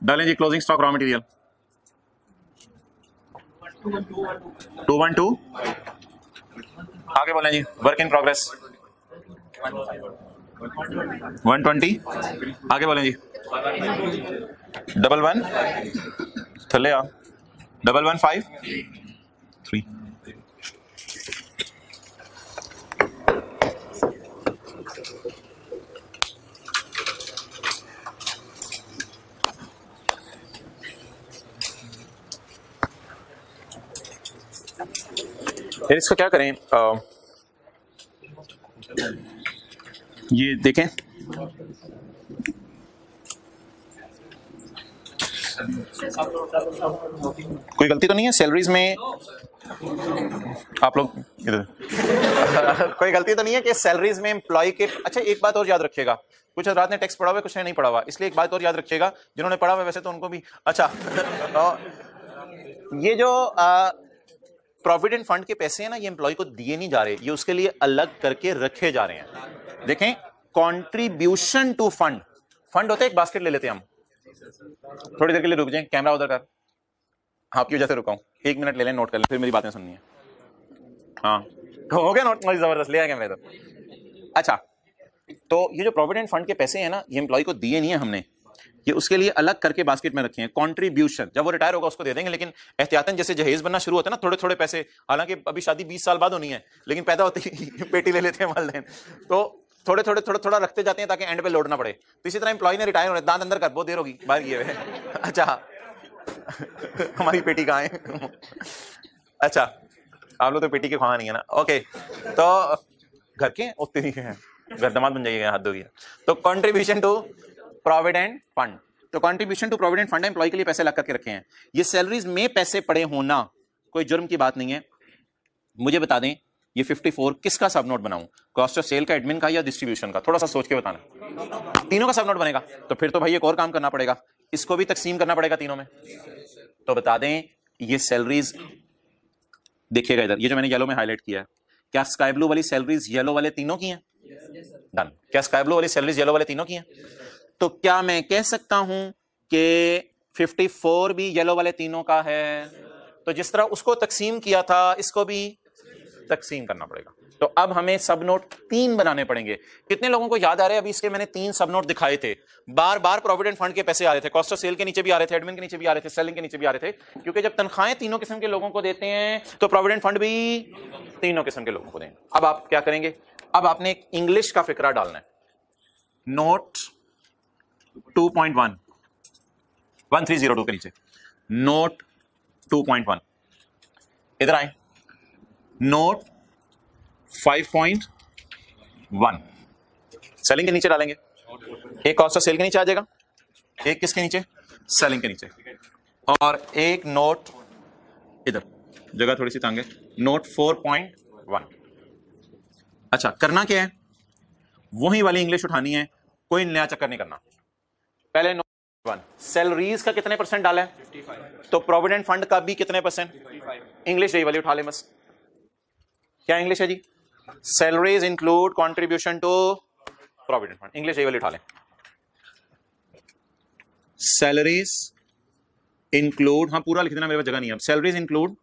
डालें जी, क्लोजिंग स्टॉक रॉ मटेरियल 212। आगे बोलें जी, वर्क इन प्रोग्रेस 120। आगे बोलें जी, 11 थले आ 1153। फिर इसको क्या करें, ये देखें, कोई गलती तो नहीं है सैलरीज में, आप लोग इधर कोई गलती तो नहीं है कि सैलरीज में एम्प्लॉय के। अच्छा एक बात और याद रखिएगा, कुछ रात ने टेक्स्ट पढ़ा हुआ है, कुछ ने नहीं पढ़ा हुआ, इसलिए एक बात और याद रखिएगा, जिन्होंने पढ़ा हुआ वैसे तो उनको भी। अच्छा तो ये जो प्रोविडेंट फंड के पैसे हैं ना, ये एम्प्लॉय को दिए नहीं जा रहे, ये उसके लिए अलग करके रखे जा रहे हैं। देखें, कॉन्ट्रीब्यूशन टू फंड, फंड होता है एक बास्केट, ले लेते हैं हम। थोड़ी देर के लिए रुक जाए, कैमरा उधर कर, आपकी वजह से रुका हूं, 1 मिनट ले लें, नोट कर लें, फिर मेरी बातें सुननी है। हाँ हो गया नोट, जबरदस्त, ले आया कैमरे तो। अच्छा तो ये जो प्रोविडेंट फंड के पैसे हैं ना, ये एम्प्लॉय को दिए नहीं है हमने, ये उसके लिए अलग करके बास्केट में रखे हैं। कॉन्ट्रीब्यूशन जब वो रिटायर होगा उसको दे देंगे, लेकिन एहतियातन जैसे जहेज बनना शुरू होता है ना, थोड़े थोड़े पैसे, हालांकि अभी शादी 20 साल बाद होनी है, लेकिन पैदा होते ही पेटी ले लेते हैं वालिदैन, तो थोड़े थोड़े थोड़ा थोड़ा रखते जाते हैं ताकि एंड पे लोड ना पड़े। तो इसी तरह एम्प्लॉय ने रिटायर होने, दांत अंदर कर, बहुत देर होगी बाहर किए हुए। अच्छा हमारी पेटी कहाँ है? अच्छा आप लोग तो पेटी के खा नहीं है ना, ओके, तो घर के उतने ही हैं, घर दमाद बन जाइएगा, हाथ धोइए। तो कंट्रीब्यूशन टू प्रोविडेंट फंड, तो contribution to provident fund employ के लिए पैसे लग करके रखे हैं। ये सैलरीज में पैसे पड़े होना कोई जुर्म की बात नहीं है। मुझे बता दें ये 54 किसका सब नोट बनाऊं, कॉस्ट ऑफ सेल का, एडमिन का, या डिस्ट्रीब्यूशन का? थोड़ा सा सोच के बताना। तीनों का सब नोट बनेगा, तो फिर तो भाई एक और काम करना पड़ेगा, इसको भी तकसीम करना पड़ेगा तीनों में। तो बता दें ये सैलरीज, देखिएगा इधर, ये जो मैंने येलो में हाईलाइट किया है, क्या स्काई ब्लू वाली सैलरीज येलो वाले तीनों की हैं? डन। क्या स्काई ब्लू वाली सैलरीज येलो वाले तीनों की हैं? तो क्या मैं कह सकता हूं कि 54 भी येलो वाले तीनों का है? तो जिस तरह उसको तकसीम किया था, इसको भी तकसीम करना पड़ेगा। तो अब हमें सब नोट 3 बनाने पड़ेंगे। कितने लोगों को याद आ रहा है, अभी इसके मैंने 3 सब नोट दिखाए थे, बार बार प्रोविडेंट फंड के पैसे आ रहे थे, कॉस्ट ऑफ सेल के नीचे भी आ रहे थे, एडमिन के नीचे भी आ रहे थे, सेलिंग के नीचे भी आ रहे थे, क्योंकि जब तनख्वाहें तीनों किस्म के लोगों को देते हैं तो प्रोविडेंट फंड भी तीनों किस्म के लोगों को दें। अब आप क्या करेंगे, अब आपने एक इंग्लिश का फिक्रा डालना है। नोट 2.1 1302 के नीचे, नोट 2.1, इधर आए, नोट 5.1 सेलिंग के नीचे डालेंगे। एक कॉस्ट ऑफ सेल के नीचे आ जाएगा, एक किसके नीचे, सेलिंग के नीचे, और एक नोट इधर, जगह थोड़ी सी तंग है, नोट 4.1। अच्छा करना क्या है, वही वाली इंग्लिश उठानी है, कोई नया चक्कर नहीं करना। पहले नोट 1 सैलरीज का कितने % डाला है, 55, तो प्रोविडेंट फंड का भी कितने %, 55। इंग्लिश यही वाली उठा ले बस। क्या इंग्लिश है जी, salaries include contribution to provident fund, English यही वाली उठा लें। सैलरीज इंक्लूड, हाँ पूरा लिख देना, मेरे पास जगह नहीं है अब। सैलरीज इंक्लूड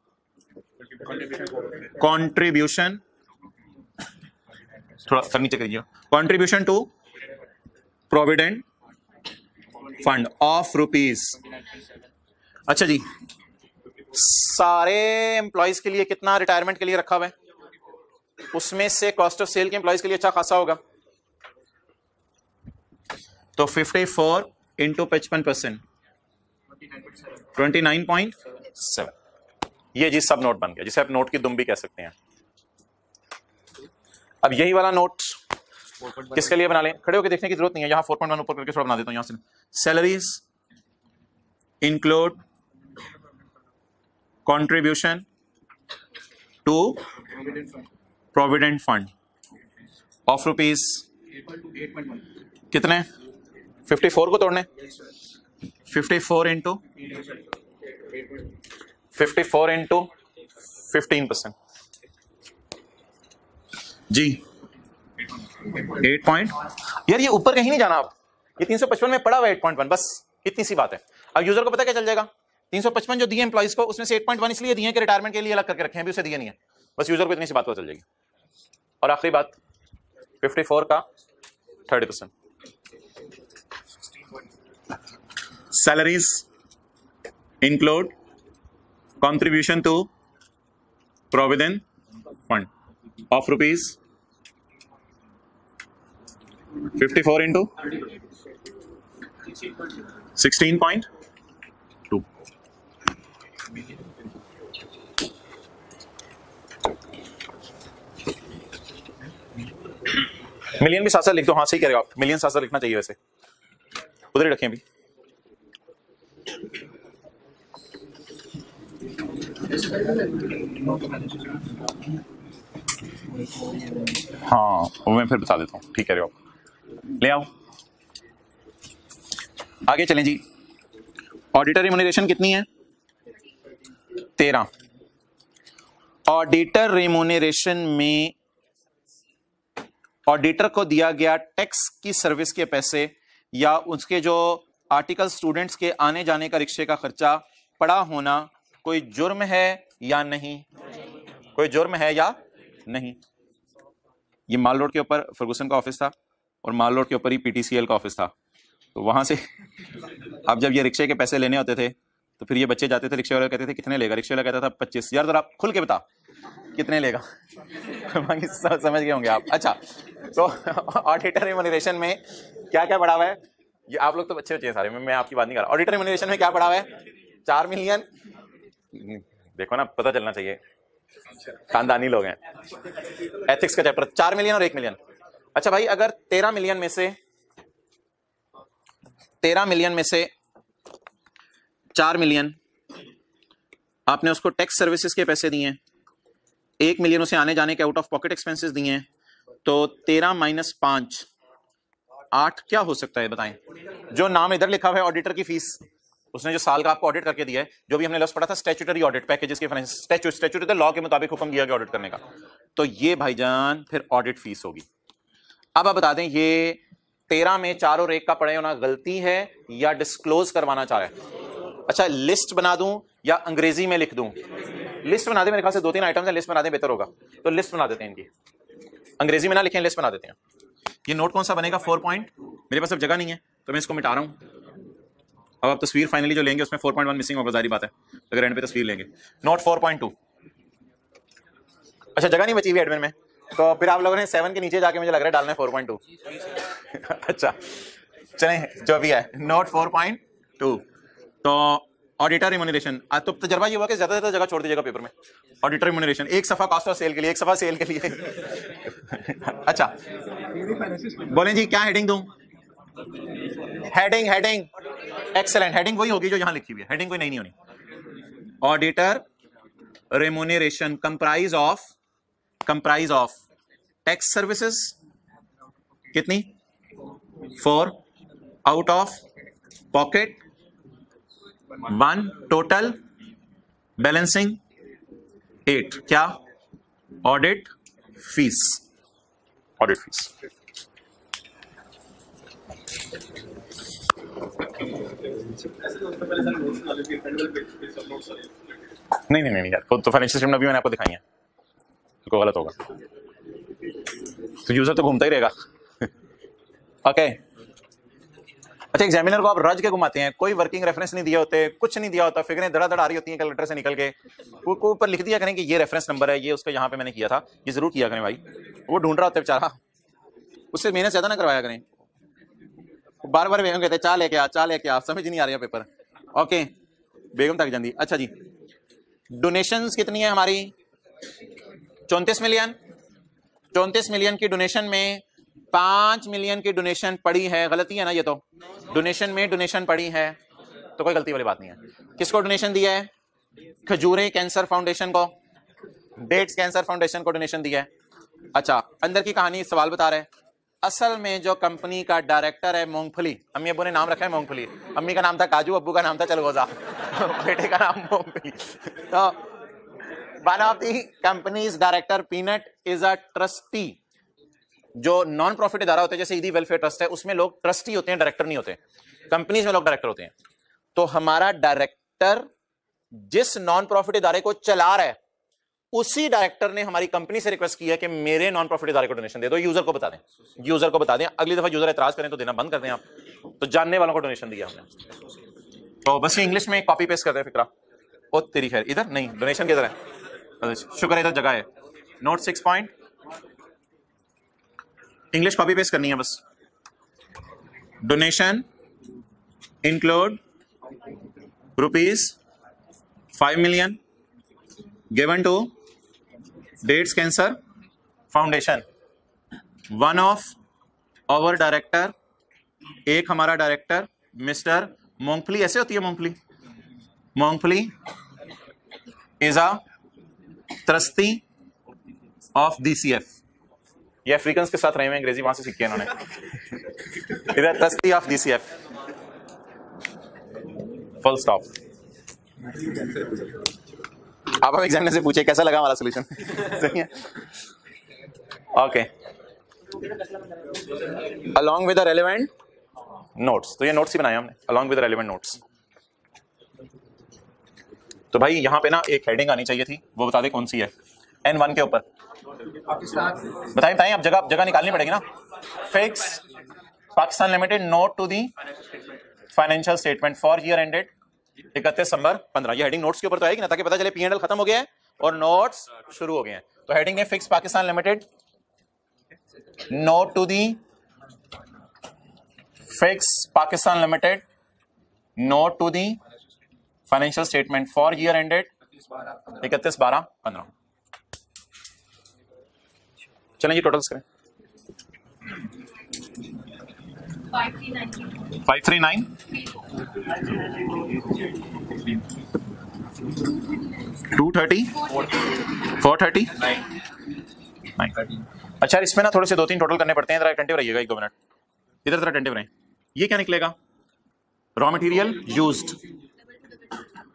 कंट्रीब्यूशन, थोड़ा सर नीचे करिए, contribution to provident fund of rupees. अच्छा जी, सारे एम्प्लॉयज के लिए कितना रिटायरमेंट के लिए रखा हुआ है, उसमें से कॉस्ट ऑफ सेल के एम्प्लॉयज के लिए अच्छा खासा होगा, तो 54 इंटू 55%, 29.7। ये जी सब नोट बन गया, जिसे आप नोट की दुम भी कह सकते हैं। अब यही वाला नोट किसके लिए बना लें, खड़े होकर देखने की जरूरत नहीं है, यहां 4.1 ऊपर करके थोड़ा बना देता हूं, यहां से salaries include contribution to provident fund of rupees कितने, 54 को तोड़ने, 54 इंटू 15% जी 8 यार ये ऊपर कहीं नहीं जाना, आप ये 355 में पड़ा हुआ 8.1, बस इतनी सी बात है। अब यूजर को पता क्या चल जाएगा, 355 जो दिए एम्प्लॉइज को, उसमें से 8.1 इसलिए दिए कि रिटायरमेंट के लिए अलग करके रखे हैं, अभी उसे दिए नहीं है, बस यूजर को इतनी सी बात पता चल जाएगी। और आखिरी बात 54 का 30%, salaries include contribution to provident fund of rupees 54 into 16.2। Million भी साथ साथ लिख दो। हाँ सही कह रहे हो आप, मिलियन साथ साथ लिखना चाहिए वैसे, उधर ही रखें अभी। हाँ वो मैं फिर बता देता हूँ, ठीक कह रहे हो आप, ले आओ आगे चलें जी। ऑडिटर रिम्यूनरेशन कितनी है? 13। ऑडिटर रिम्यूनरेशन में ऑडिटर को दिया गया टैक्स की सर्विस के पैसे या उसके जो आर्टिकल स्टूडेंट्स के आने जाने का रिक्शे का खर्चा पड़ा होना कोई जुर्म है या नहीं? कोई जुर्म है या नहीं? ये माल रोड के ऊपर फर्गूसन का ऑफिस था और माल रोड के ऊपर ही पीटीसीएल का ऑफिस था। तो वहां से अब जब ये रिक्शे के पैसे लेने होते थे तो फिर ये बच्चे जाते थे, रिक्शे वाले कहते थे कितने लेगा? रिक्शे वाला कहता था 25। यार जरा खुल के बता कितने लेगा? समझ गए होंगे आप। अच्छा, तो ऑडिटर रिम्यूनरेशन में क्या क्या पड़ा हुआ है? ये आप लोग तो अच्छे बच्चे हैं सारे, मैं आपकी बात नहीं कर रहा। ऑडिटर रिम्यूनरेशन में क्या पड़ा हुआ है? 4 मिलियन। देखो ना, पता चलना चाहिए, खानदानी लोग हैं। एथिक्स का चैप्टर, 4 मिलियन और 1 मिलियन। अच्छा भाई, अगर 13 मिलियन में से 4 मिलियन आपने उसको टैक्स सर्विसेज के पैसे दिए हैं, 1 मिलियन उसे आने जाने के आउट ऑफ पॉकेट एक्सपेंसेस दिए हैं, तो 13 माइनस 5 8 क्या हो सकता है बताएं? जो नाम इधर लिखा हुआ है ऑडिटर की फीस, उसने जो साल का आपको ऑडिट करके दिया है, जो भी हमने लफ्ज पढ़ा था स्टैट्यूटरी ऑडिट पैकेजेस के फाइनेंस, स्टैट्यूटरी लॉ के मुताबिक हुक्म दिया गया ऑडिट करने का, तो ये भाईजान फिर ऑडिट फीस होगी। अब आप बता दें ये 13 में 4 और 1 का पड़े होना गलती है या डिस्क्लोज करवाना चाह रहे हैं? अच्छा, लिस्ट बना दूं या अंग्रेजी में लिख दूं? लिस्ट बना दे, मेरे ख्याल से 2-3 आइटम्स हैं, लिस्ट बना दें बेहतर होगा। तो लिस्ट बना देते हैं इनकी, अंग्रेजी में ना लिखें, लिस्ट बना देते हैं। ये नोट कौन सा बनेगा? 4 पॉइंट। मेरे पास अब जगह नहीं है तो मैं इसको मिटा रहा हूं। अब आप तस्वीर फाइनली जो लेंगे उसमें 4.1 मिसिंग होगा, जारी बात है, अगर एंड पे तस्वीर लेंगे। नोट 4.2। अच्छा, जगह नहीं बची हुई एडमिन में, तो फिर आप लोगों ने 7 के नीचे जाके मुझे लग रहा है डालना है 4.2। अच्छा चलें, जो भी है नोट 4.2। तो ऑडिटर रिम्यूनरेशन, तो तजर्बा ये हुआ कि ज्यादा जगह छोड़ दीजिएगा पेपर में। ऑडिटर रिम्यूनरेशन, एक सफा कॉस्ट ऑफ सेल के लिए, एक सफा सेल के लिए। अच्छा बोलें जी, क्या हेडिंग दूं? हेडिंग एक्सेलेंट, हेडिंग वही होगी जो यहां लिखी हुई है, हेडिंग कोई नहीं होनी। Auditor remuneration comprise of tax services कितनी? 4, out of pocket 1, total balancing 8। क्या? Audit fees. नहीं यार, तो फाइनेंशियल स्टेटमेंट अभी मैंने आपको दिखाई है, तो गलत होगा, तो यूजर तो घूमता ही रहेगा। ओके अच्छा, एग्जामिनर को आप रज के घुमाते हैं, कोई वर्किंग रेफरेंस नहीं दिया होते, कुछ नहीं दिया होता, फिगरें धड़ाधड़ आ रही होती हैं कैलकुलेटर से निकल के, को ऊपर लिख दिया करें कि ये रेफरेंस नंबर है, ये उसका यहाँ पे मैंने किया था, ये जरूर किया करें भाई। वो ढूंढ रहा होता है बेचारा, उससे मेहनत ज्यादा ना करवाया करें। बार बार बेगम कहते चाह लेके आ, समझ नहीं आ रही है पेपर। ओके, बेगम तक जाती। अच्छा जी, डोनेशंस कितनी है हमारी? 34 मिलियन। 34 मिलियन की डोनेशन में 5 मिलियन की डोनेशन पड़ी है, गलती है ना? ये तो डोनेशन में डोनेशन पड़ी है, तो कोई गलती वाली बात नहीं है। किसको डोनेशन दिया है? खजूरे कैंसर फाउंडेशन को, डेट्स कैंसर फाउंडेशन को डोनेशन दिया है। अच्छा, अंदर की कहानी सवाल बता रहे हैं, असल में जो कंपनी का डायरेक्टर है मूंगफली, अम्मी अब्बू ने नाम रखा है मूंगफली, अम्मी का नाम था काजू, अब्बू का नाम था चलगोजा, बेटे का नाम मूंगफली। तो one of the companies director peanut is a trustee. जो नॉन प्रॉफिट इदारा होते हैं जैसे ईदी वेलफेयर ट्रस्ट है, उसमें लोग ट्रस्टी होते हैं, डायरेक्टर नहीं होते। कंपनीज में लोग डायरेक्टर होते हैं। तो हमारा डायरेक्टर जिस नॉन प्रॉफिट इदारे को चला रहा है, उसी डायरेक्टर ने हमारी कंपनी से रिक्वेस्ट की है कि मेरे नॉन प्रॉफिट इदारे को डोनेशन दे दो। यूजर को बता दें, अगली दफा यूजर एतराज करें तो देना बंद कर दें आप, तो जानने वालों को डोनेशन दिया हमने। तो बस ये इंग्लिश में कॉपी पेस्ट कर रहे हैं फिक्रा। ओ तेरी खैर, इधर नहीं, डोनेशन किधर है? शुक्र है इधर जगह है। Note 6 point, English copy paste करनी है बस। Donation include ₹5 million given to dates cancer foundation, one of our director, एक हमारा डायरेक्टर मिस्टर मूंगफली, ऐसे होती है मूंगफली, मूंगफली is a trustee of DCF। ये अफ्रीकन के साथ रहे हुए अंग्रेजी वहां से सीखी है इन्होंने। इधर trustee of DCF, full stop. आप एग्जामिनर से पूछे कैसा लगा हमारा सोल्यूशन। सही है, okay. Along with the relevant notes, तो ये नोट्स ही बनाए हमने, along with the relevant notes. तो भाई यहाँ पे ना एक हेडिंग आनी चाहिए थी, वो बता दे कौन सी है। N1 के ऊपर बताइए, अब जगह निकालनी पड़ेगी ना। Fix Pakistan limited note to the financial statement for year ended 31 December 15। ये हेडिंग नोट्स के ऊपर तो आएगी ना, ताकि पता चले P&L खत्म हो गया है और नोट्स शुरू हो गए हैं। तो हेडिंग है fix Pakistan limited note to the, fix Pakistan limited note to the financial statement for year ended 31/12/15। चलें जी टोटल्स करें। 539 230 430 9। अच्छा इसमें ना थोड़े से 2-3 टोटल करने पड़ते हैं, जरा अटेंटिव रहिएगा 1-2 मिनट, इधर जरा अटेंटिव रहें। ये क्या निकलेगा? रॉ मटेरियल यूज्ड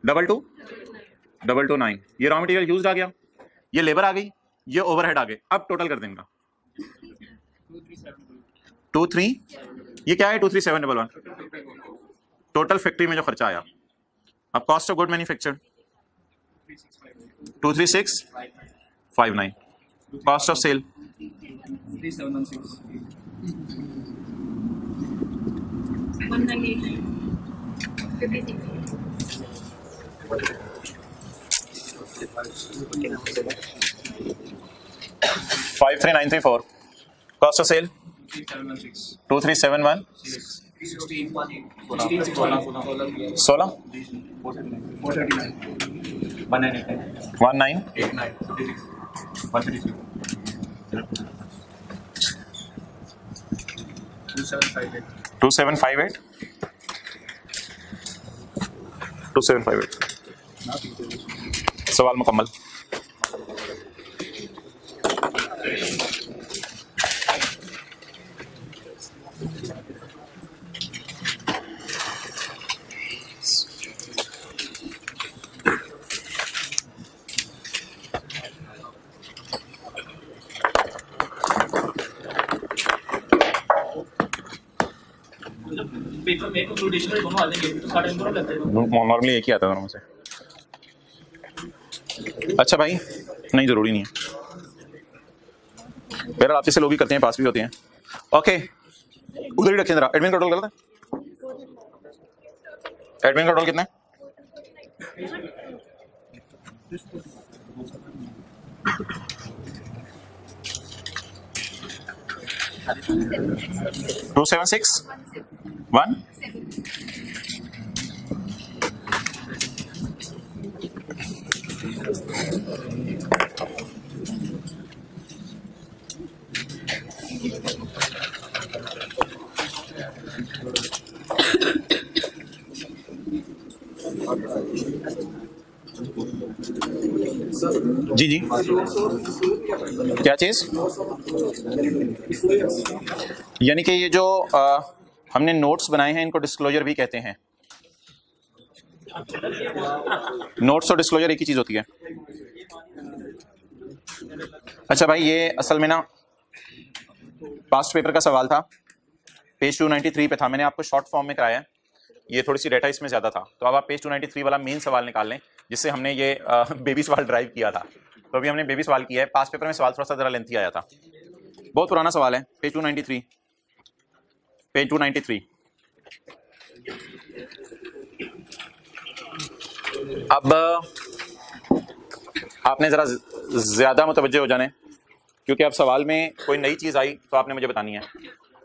2229, ये रॉ मटेरियल यूज्ड आ गया, ये लेबर आ गई, ये ओवरहेड आ गए। अब टोटल कर देंगे 23, ये क्या है 23711 टोटल फैक्ट्री में जो खर्चा आया। अब cost of good manufactured 23659, cost of sale 53934, cost of sale 2371 16 2758 सवाल मुकम्मल। नॉर्मली एक ही आता है दोनों में से। अच्छा भाई नहीं, जरूरी नहीं है, मेरा आप जैसे लोग भी करते हैं, पास भी होते हैं। ओके उधर ही रखें जरा। एडमिन का टोटल कर दें, एडमिन का टोटल कितना है? 2761 जी जी क्या चीज? यानी कि ये जो हमने नोट्स बनाए हैं इनको डिस्क्लोजर भी कहते हैं। नोट्स और डिस्क्लोजर एक ही चीज होती है। अच्छा भाई ये असल में ना पास्ट पेपर का सवाल था, पेज 293 पे था, मैंने आपको शॉर्ट फॉर्म में कराया। ये थोड़ी सी डेटा इसमें ज्यादा था, तो अब आप पेज 293 वाला मेन सवाल निकाल लें, जिससे हमने ये बेबी सवाल ड्राइव किया था। तो अभी हमने बेबी सवाल किया है। पास्ट पेपर में सवाल थोड़ा सा जरा लेंथी आया था, बहुत पुराना सवाल है। Page 293, page 293। अब आपने जरा ज्यादा मुतवज्जो हो जाने, क्योंकि अब सवाल में कोई नई चीज आई तो आपने मुझे बतानी है।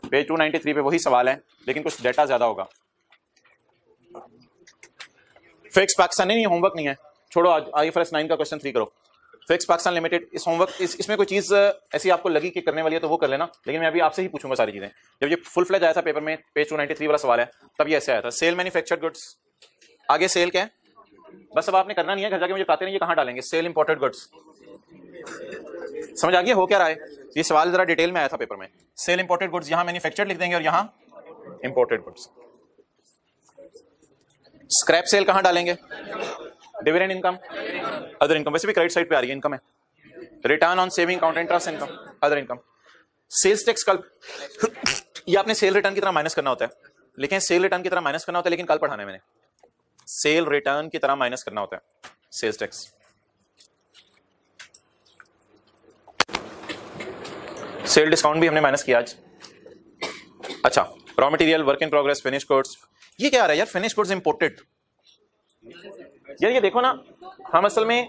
पेज 293 पे वही सवाल है, लेकिन कुछ डेटा ज्यादा होगा। फिक्स पाकिस्तान नहीं, होमवर्क नहीं है, छोड़ो। आज IFRS 9 का क्वेश्चन 3 करो। फिक्स पाकिस्तान लिमिटेड, इस होमवर्क इसमें कोई चीज ऐसी आपको लगी कि करने वाली है तो वो कर लेना, लेकिन मैं अभी आपसे ही पूछूंगा सारी चीजें। जब ये फुल फ्लेज आया था पेपर में, पेज 293 वाला सवाल है, तब ये ऐसे आया था, सेल मैन्युफैक्चर्ड गुड्स, आगे सेल क्या है, बस अब आपने करना नहीं है, घर जाके मुझे बताते नहीं ये कहां डालेंगे, सेल इंपोर्टेड गुड्स। समझ आ गया हो क्या रहा है? ये सवाल जरा डिटेल में आया था पेपर में। सेल इंपोर्टेड गुड्स, यहां मैन्युफैक्चर्ड लिख देंगे और यहां इंपोर्टेड गुड्स। स्क्रैप सेल कहां डालेंगे, डिविडेंड इनकम, अदर इनकम, वैसे भी क्रेडिट साइड पे आ रही है, इनकम है। Return on saving account, interest income, other income. Sales tax कल ये आपने सेल रिटर्न की तरह माइनस करना होता है, लेकिन सेल रिटर्न की तरह माइनस करना होता है, लेकिन कल पढ़ाना है मैंने, सेल रिटर्न की तरह माइनस करना होता है सेल्स टैक्स। सेल डिस्काउंट भी हमने माइनस किया आज। अच्छा, raw material, work in progress, finish goods, ये क्या आ रहा है यार, फिनिश गुड्स इंपोर्टेड। यार ये देखो ना, हम असल में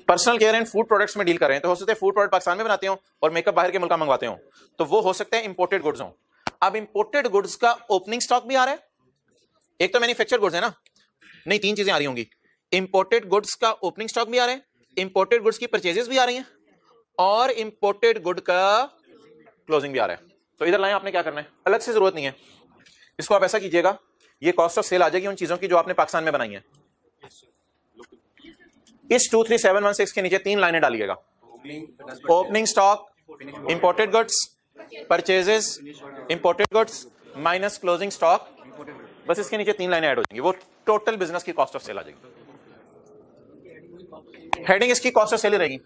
personal care and food products में डील कर रहे हैं, तो हो सकता है फूड प्रोडक्ट पाकिस्तान में बनाते हो और मेकअप बाहर के मुल्क मंगवाते हो, तो वो हो सकता है इंपोर्टेड गुड्स हो। अब इंपोर्टेड गुड्स का ओपनिंग स्टॉक भी आ रहा है, एक तो मैन्युफैक्चर्ड गुड्स है ना, नहीं तीन चीजें आ रही होंगी, इंपोर्टेड गुड्स का ओपनिंग स्टॉक भी आ रहा है, इंपोर्टेड गुड्स की परचेजेस भी आ रही हैं, और इंपोर्टेड गुड का क्लोजिंग भी आ रहा है। तो इधर लाएं, आपने क्या करना है, अलग से जरूरत नहीं है, इसको आप ऐसा कीजिएगा, ये कॉस्ट ऑफ सेल आ जाएगी उन चीजों की जो आपने पाकिस्तान में बनाई है। इस 23716 के नीचे 3 लाइनें डालिएगा, opening stock imported goods, purchases imported goods minus closing stock, बस इसके नीचे 3 लाइनें ऐड हो जाएंगी, वो टोटल बिजनेस की कॉस्ट ऑफ सेल आ जाएगी। हेडिंग इसकी कॉस्ट ऑफ सेल रहेगी,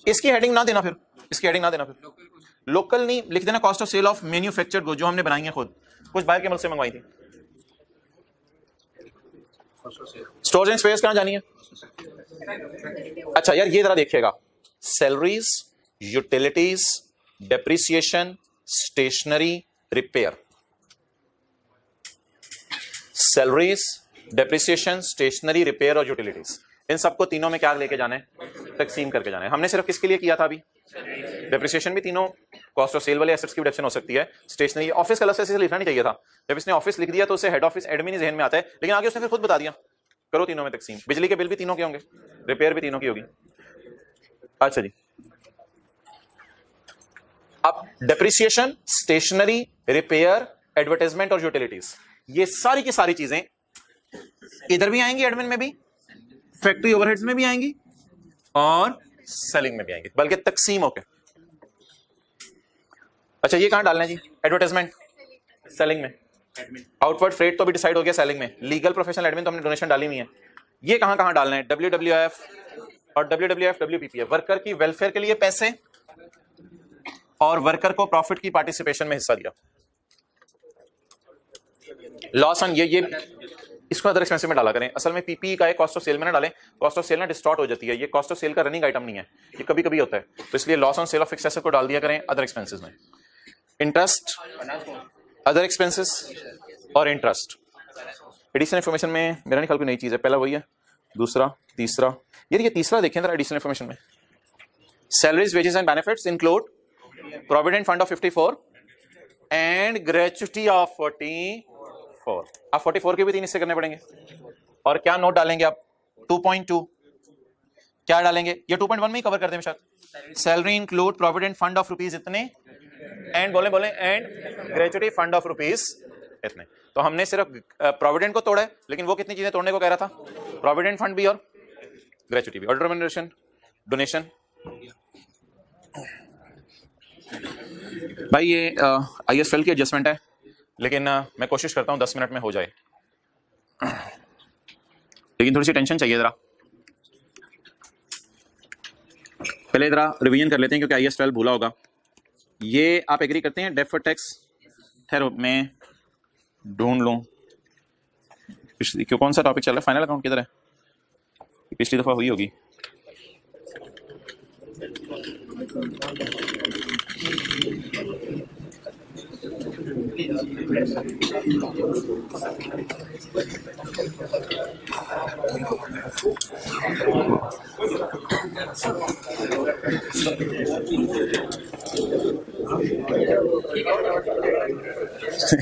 इसकी हेडिंग ना देना, फिर इसकी हेडिंग ना देना, फिर लोकल नहीं लिख देना, cost of sale of manufactured goods जो हमने बनाई है खुद, कुछ बाहर के मुल्क से मंगवाई थी। स्टोरेज एंड स्पेस कहां जानी है? अच्छा यार ये जरा देखिएगा, salaries, utilities, depreciation, stationery, repair, salaries, depreciation, stationery, repair और यूटिलिटीज, इन सबको तीनों में क्या लेके जाना है, तकसीम करके जाना है। हमने सिर्फ किसके लिए किया था अभी, डेप्रिसिएशन भी तीनों कॉस्ट ऑफ सेल वाले एसेट्स की रिडक्शन हो सकती है, स्टेशनरी, ऑफिस का अलग से लिखना नहीं चाहिए था, जब इसने ऑफिस लिख दिया तो उसे हेड ऑफिस एडमिन ही ज़हन में आता है, लेकिन आगे उसने फिर खुद बता दिया करो तीनों में तकसीम, बिजली के बिल भी तीनों के होंगे, रिपेयर भी तीनों की होगी। अच्छा जी, अब डेप्रिसिएशन, स्टेशनरी, रिपेयर, एडवर्टाइजमेंट और यूटिलिटीज, ये सारी की सारी चीजें इधर भी आएंगी, एडमिन में भी, फैक्ट्री ओवरहेड्स में भी आएंगी और सेलिंग में भी आएंगी, बल्कि तकसीम होके। अच्छा ये कहां डालना है जी, एडवर्टाइजमेंट सेलिंग में, आउटवर्ड फ्रेट तो भी डिसाइड हो गया सेलिंग में, लीगल प्रोफेशनल एडमिन तो हमने डोनेशन डाली हुई है, ये कहां कहां डालना है, WWF और WWF WPPF, वर्कर की वेलफेयर के लिए पैसे और वर्कर को प्रॉफिट की पार्टिसिपेशन में हिस्सा दिया। लॉस ऑन ये इसको अदर एक्सपेंसिव में डाला करें, असल में पीपी का कॉस्ट ऑफ सेल में ना डालें, कॉस्ट ऑफ सेल ना डिस्टॉर्ट हो जाती है, ये कॉस्ट ऑफ सेल का रनिंग आइटम नहीं है, ये कभी कभी होता है, तो इसलिए loss on sale of fixed asset को डाल दिया करें अदर एक्सपेंसेस में। इंटरेस्ट, अदर एक्सपेंसेस और इंटरेस्ट, एडिशनल इन्फॉर्मेशन में मेरा नहीं ख्याल कोई नई चीज है, पहला वही है, दूसरा, तीसरा, ये तीसरा देखें जरा एडिशनल इन्फॉर्मेशन में, salaries, wages and benefits include provident fund of 54 and gratuity of 44, आप 44 के भी 3 हिस्से करने पड़ेंगे, और क्या नोट डालेंगे आप, 2.2 क्या डालेंगे, ये 2.1 में ही कवर कर दें शायद, salary include provident fund of rupees इतने एंड बोले and gratuity fund of rupees इतने, तो हमने सिर्फ प्रोविडेंट को तोड़ा है, लेकिन वो कितनी चीजें तोड़ने को कह रहा था, प्रोविडेंट फंड भी और ग्रेच्युटी भी, और रिम्यूनरेशन, डोनेशन। भाई ये ISFL की एडजस्टमेंट है, लेकिन मैं कोशिश करता हूं 10 मिनट में हो जाए, लेकिन थोड़ी सी टेंशन चाहिए जरा, पहले जरा रिवीजन कर लेते हैं क्योंकि ISFL भूला होगा। ये आप एग्री करते हैं, डेफर्ड टैक्स, ठहरो मैं ढूंढ लूं, क्यों कौन सा टॉपिक चल रहा है, फाइनल अकाउंट किधर है, पिछली दफा हुई होगी,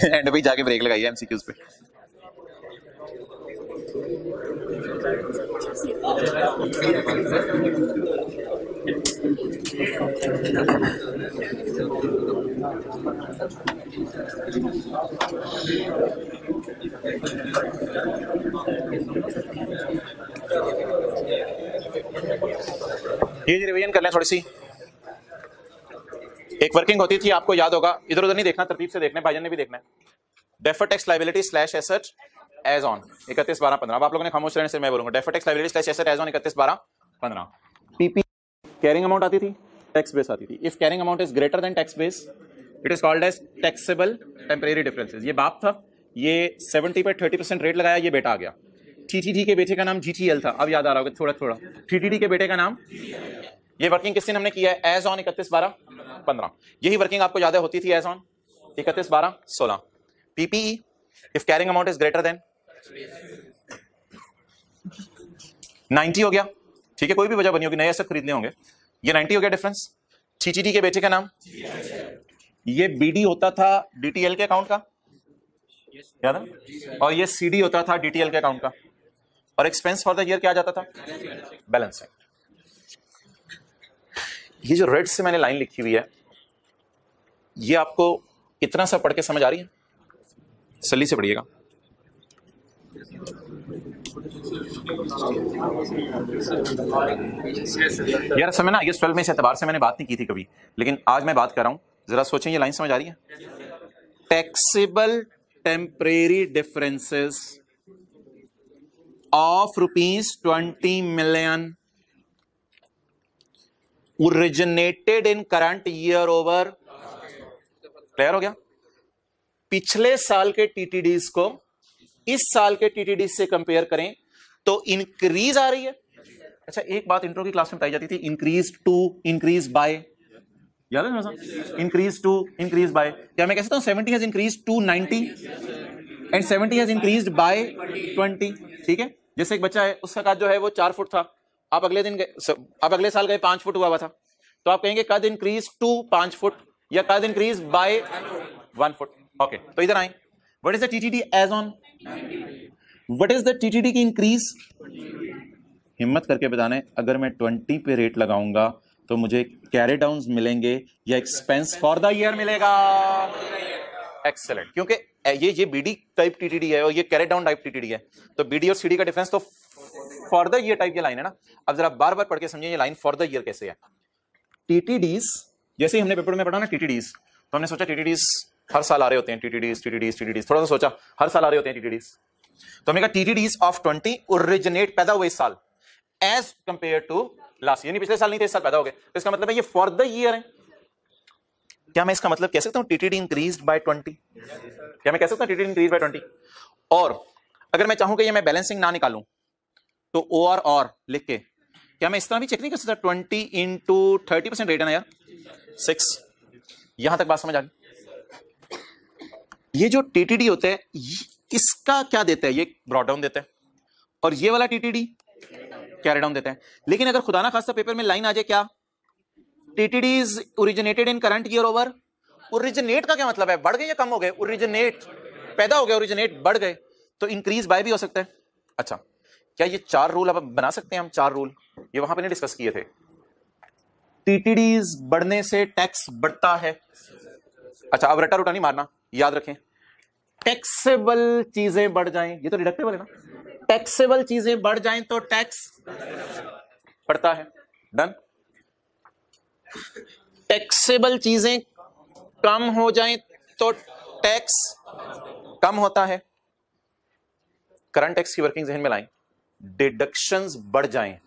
एंड पे जाके ब्रेक लगाइए MCQs पे। ये रिवीजन कर लें थोड़ी सी। एक वर्किंग होती थी, आपको याद होगा, इधर उधर नहीं देखना, तरतीब से देखना है, भाईजान ने भी देखना है। Deferred tax liability slash asset as on 31/12/15। अब आप लोगों ने खामोश रहने से मैं बोलूंगा। Deferred tax liability slash asset as on 31/12/15। PP carrying amount आती थी, टैक्स बेस आती थी। If carrying amount is greater than tax base it is called as taxable temporary differences. ये बाप था, ये 70 पे 30% रेट लगाया, ये बेटा आ गया। टीटीडी के बेटे का नाम जीटीएल था, अब याद आ रहा होगा थोड़ा थोड़ा। टीटीडी के बेटे का नाम, ये वर्किंग किस दिन हमने किया है? As on 31/12/15। यही वर्किंग आपको याद है होती थी as on 31/12/16। PPE if carrying amount is greater than 90 हो गया, ठीक है, कोई भी वजह बनी होगी, नए एसेट खरीदने होंगे, ये 90 हो गया डिफरेंस। टीटीडी के बेटे का नाम, ये बीडी होता था डीटीएल के अकाउंट का, याद है, और ये सीडी होता था डीटीएल के अकाउंट का, और एक्सपेंस फॉर द ईयर क्या आ जाता था? बैलेंस। ये जो रेड से मैंने लाइन लिखी हुई है, ये आपको इतना सा पढ़ के समझ आ रही है? सली से पढ़िएगा। यार समय ना, ये 12 में इस एतबार से मैंने बात नहीं की थी कभी, लेकिन आज मैं बात कर रहा हूं, जरा सोचें, ये लाइन समझ आ रही है? Taxable temporary differences of ₹20 million originated in current year over, clear हो गया? पिछले साल के टीटीडीज को इस साल के टीटीडी से कंपेयर करें तो इंक्रीज आ रही है। अच्छा, एक बात इंट्रो की क्लास में बताई जाती थी, इंक्रीज टू, इंक्रीज बाय, याद है ना? Increase to, increase by. क्या मैं कह सकता हूं 70 has increase to 90 and 70 has increased by 20? ठीक है, जैसे एक बच्चा है, उसका कद जो है वो 4 फुट था, आप अगले दिन आप अगले साल गए 5 फुट हुआ था, तो आप कहेंगे कद इंक्रीज टू 5 फुट या कद इंक्रीज बाय 1 फुट। ओके, तो इधर आए, what is the TTD as on, what is the TTD की इंक्रीज? हिम्मत करके बताना है, अगर मैं 20 पे रेट लगाऊंगा तो मुझे कैरी डाउन्स मिलेंगे या एक्सपेंस फॉर द ईयर मिलेगा? एक्सेलेंट, क्योंकि ये बीडी टाइप टीटीडी है और ये कैरी डाउन टाइप टीटीडी है, तो बीडी और सीडी का डिफरेंस तो फॉर द ईयर टाइप की लाइन है ना। अब जरा बार बार पढ़ के समझिए ये लाइन फॉर द ईयर कैसे है। टीटीडीज, जैसे ही हमने पेपर में पढ़ा ना टीटीडीज, तो हमने सोचा टीटीडीज हर साल आ रहे होते हैं, टीटीडीज टीटीडीज टीटीडीज, थोड़ा सा सोचा हर साल आ रहे होते हैं टीटीडीज, तो हमने कहा टीटीडीज ऑफ 20 ओरिजिनेट, पैदा हुए इस साल, एज कंपेयर टू लास्ट, यानी पिछले साल नहीं थे, इस साल पैदा हो गए, तो इसका मतलब है ये फॉर द ईयर है। क्या मैं इसका मतलब कह सकता हूं टीटीडी इंक्रीज्ड बाय 20? क्या मैं कह सकता हूं टीटीडी इंक्रीज बाय 20? और अगर मैं चाहूं कि ये मैं बैलेंसिंग ना निकालूं तो ओ और लिख के, क्या मैं इस तरह भी चेक नहीं कर सकता? 20 इंटू 30% रेट है ना यार, 6। यहां तक बात समझ आ गई? ये जो टीटीडी होते हैं, इसका क्या देता है? ये ब्रॉड डाउन देता है, और ये वाला टीटीडी कैरी डाउन देता है। लेकिन अगर खुदा ना खास्ता पेपर में लाइन आ जाए, क्या TTD is originated in current year over, originate का क्या मतलब है? बढ़ गए या कम हो गए? ओरिजिनेट पैदा हो गया, ओरिजिनेट बढ़ गए, तो इंक्रीज बाय भी हो सकता है। अच्छा, क्या ये 4 रूल अब बना सकते हैं हम? 4 रूल ये वहां पे नहीं डिस्कस किए थे। टीटीडीज बढ़ने से टैक्स बढ़ता है। अच्छा, अब रटा रूटा नहीं मारना, याद रखें, टैक्सेबल चीजें बढ़ जाएं, ये तो डिडक्टेबल है ना, टैक्सेबल चीजें बढ़ जाएं तो टैक्स बढ़ता है। डन। टैक्सेबल चीजें कम हो जाएं तो टैक्स कम होता है। करंट टैक्स की वर्किंग जहन में लाएं। डिडक्शंस बढ़ जाएं,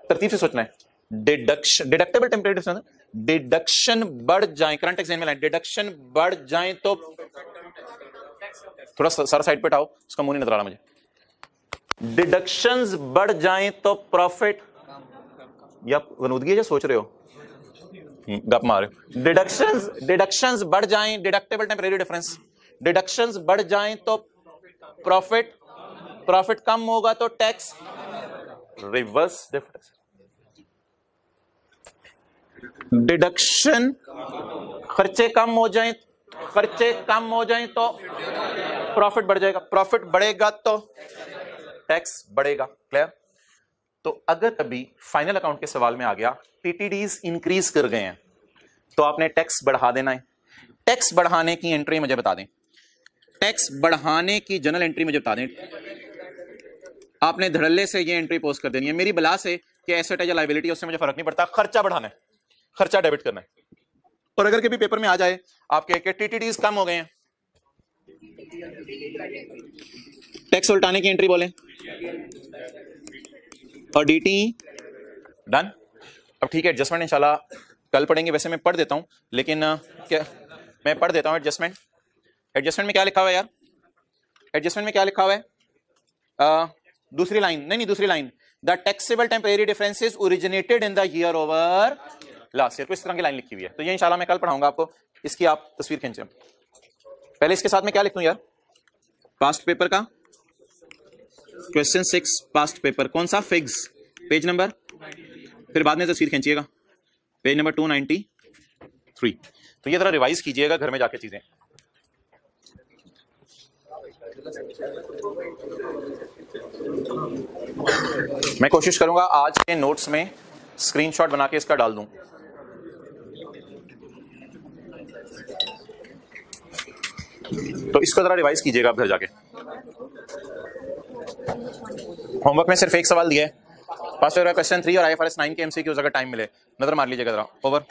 तरतीब से सोचना है, डिडक्शन, डिडक्टेबल टेम्परेरी, डिडक्शन बढ़ जाएं, करंट टैक्स जहन में लाएं, डिडक्शन बढ़ जाएं तो, थोड़ा सारा साइड पे हटाओ, उसका मुंह नहीं नजर आ रहा मुझे। डिडक्शंस बढ़ जाएं तो प्रॉफिट, या वनूदगी है, सोच रहे हो, गप मारे। डिडक्शंस बढ़ जाएं, डिडक्टेबल टेम्परेरी डिफरेंस, डिडक्शंस बढ़ जाएं तो प्रॉफिट, प्रॉफिट कम होगा तो टैक्स, रिवर्स डिफरेंस। डिडक्शन, खर्चे कम हो जाएं, खर्चे कम हो जाएं तो प्रॉफिट बढ़ जाएगा, प्रॉफिट बढ़ेगा तो टैक्स बढ़ेगा। क्लियर? तो अगर कभी फाइनल अकाउंट के सवाल में आ गया टीटीडीज इंक्रीज कर गए हैं तो आपने टैक्स बढ़ा देना है। टैक्स बढ़ाने की एंट्री मुझे बता दें, टैक्स बढ़ाने की जनरल एंट्री मुझे बता दें। आपने धड़ल्ले से ये एंट्री पोस्ट कर देनी है, मेरी बला से कि एसेट है या लायबिलिटी, उससे मुझे फर्क नहीं पड़ता, खर्चा बढ़ाना है, खर्चा डेबिट करना है। और अगर कभी पेपर में आ जाए आपके टीटीडीज कम हो गए हैं, टैक्स उल्टाने की एंट्री बोले और डीटी डन। अब ठीक है, एडजस्टमेंट इंशाल्लाह कल पढ़ेंगे, वैसे मैं पढ़ देता हूं, लेकिन क्या मैं पढ़ देता हूं एडजस्टमेंट। एडजस्टमेंट में क्या लिखा हुआ है यार? एडजस्टमेंट में क्या लिखा हुआ है? दूसरी लाइन, नहीं दूसरी line, the taxable temporary differences originated in the year over last year. इस तरह की लाइन लिखी हुई है, तो ये इंशाल्लाह मैं कल पढ़ाऊंगा आपको, इसकी आप तस्वीर खींचे। पहले इसके साथ में क्या लिख दूं यार? पास्ट पेपर का क्वेश्चन 6 पास्ट पेपर, कौन सा? फिग्स, पेज नंबर, फिर बाद में तस्वीर खींचिएगा, पेज नंबर 293। तो ये जरा रिवाइज कीजिएगा घर में जाके चीजें। मैं कोशिश करूंगा आज के नोट्स में स्क्रीनशॉट बना के इसका डाल दूं। तो इसको जरा रिवाइज कीजिएगा आप घर जाके। होमवर्क में सिर्फ एक सवाल दिया है, पास्ट पेपर क्वेश्चन 3 और IFRS 9 के एमसीक्यूज, अगर टाइम मिले नजर मार लीजिएगा जरा। ओवर।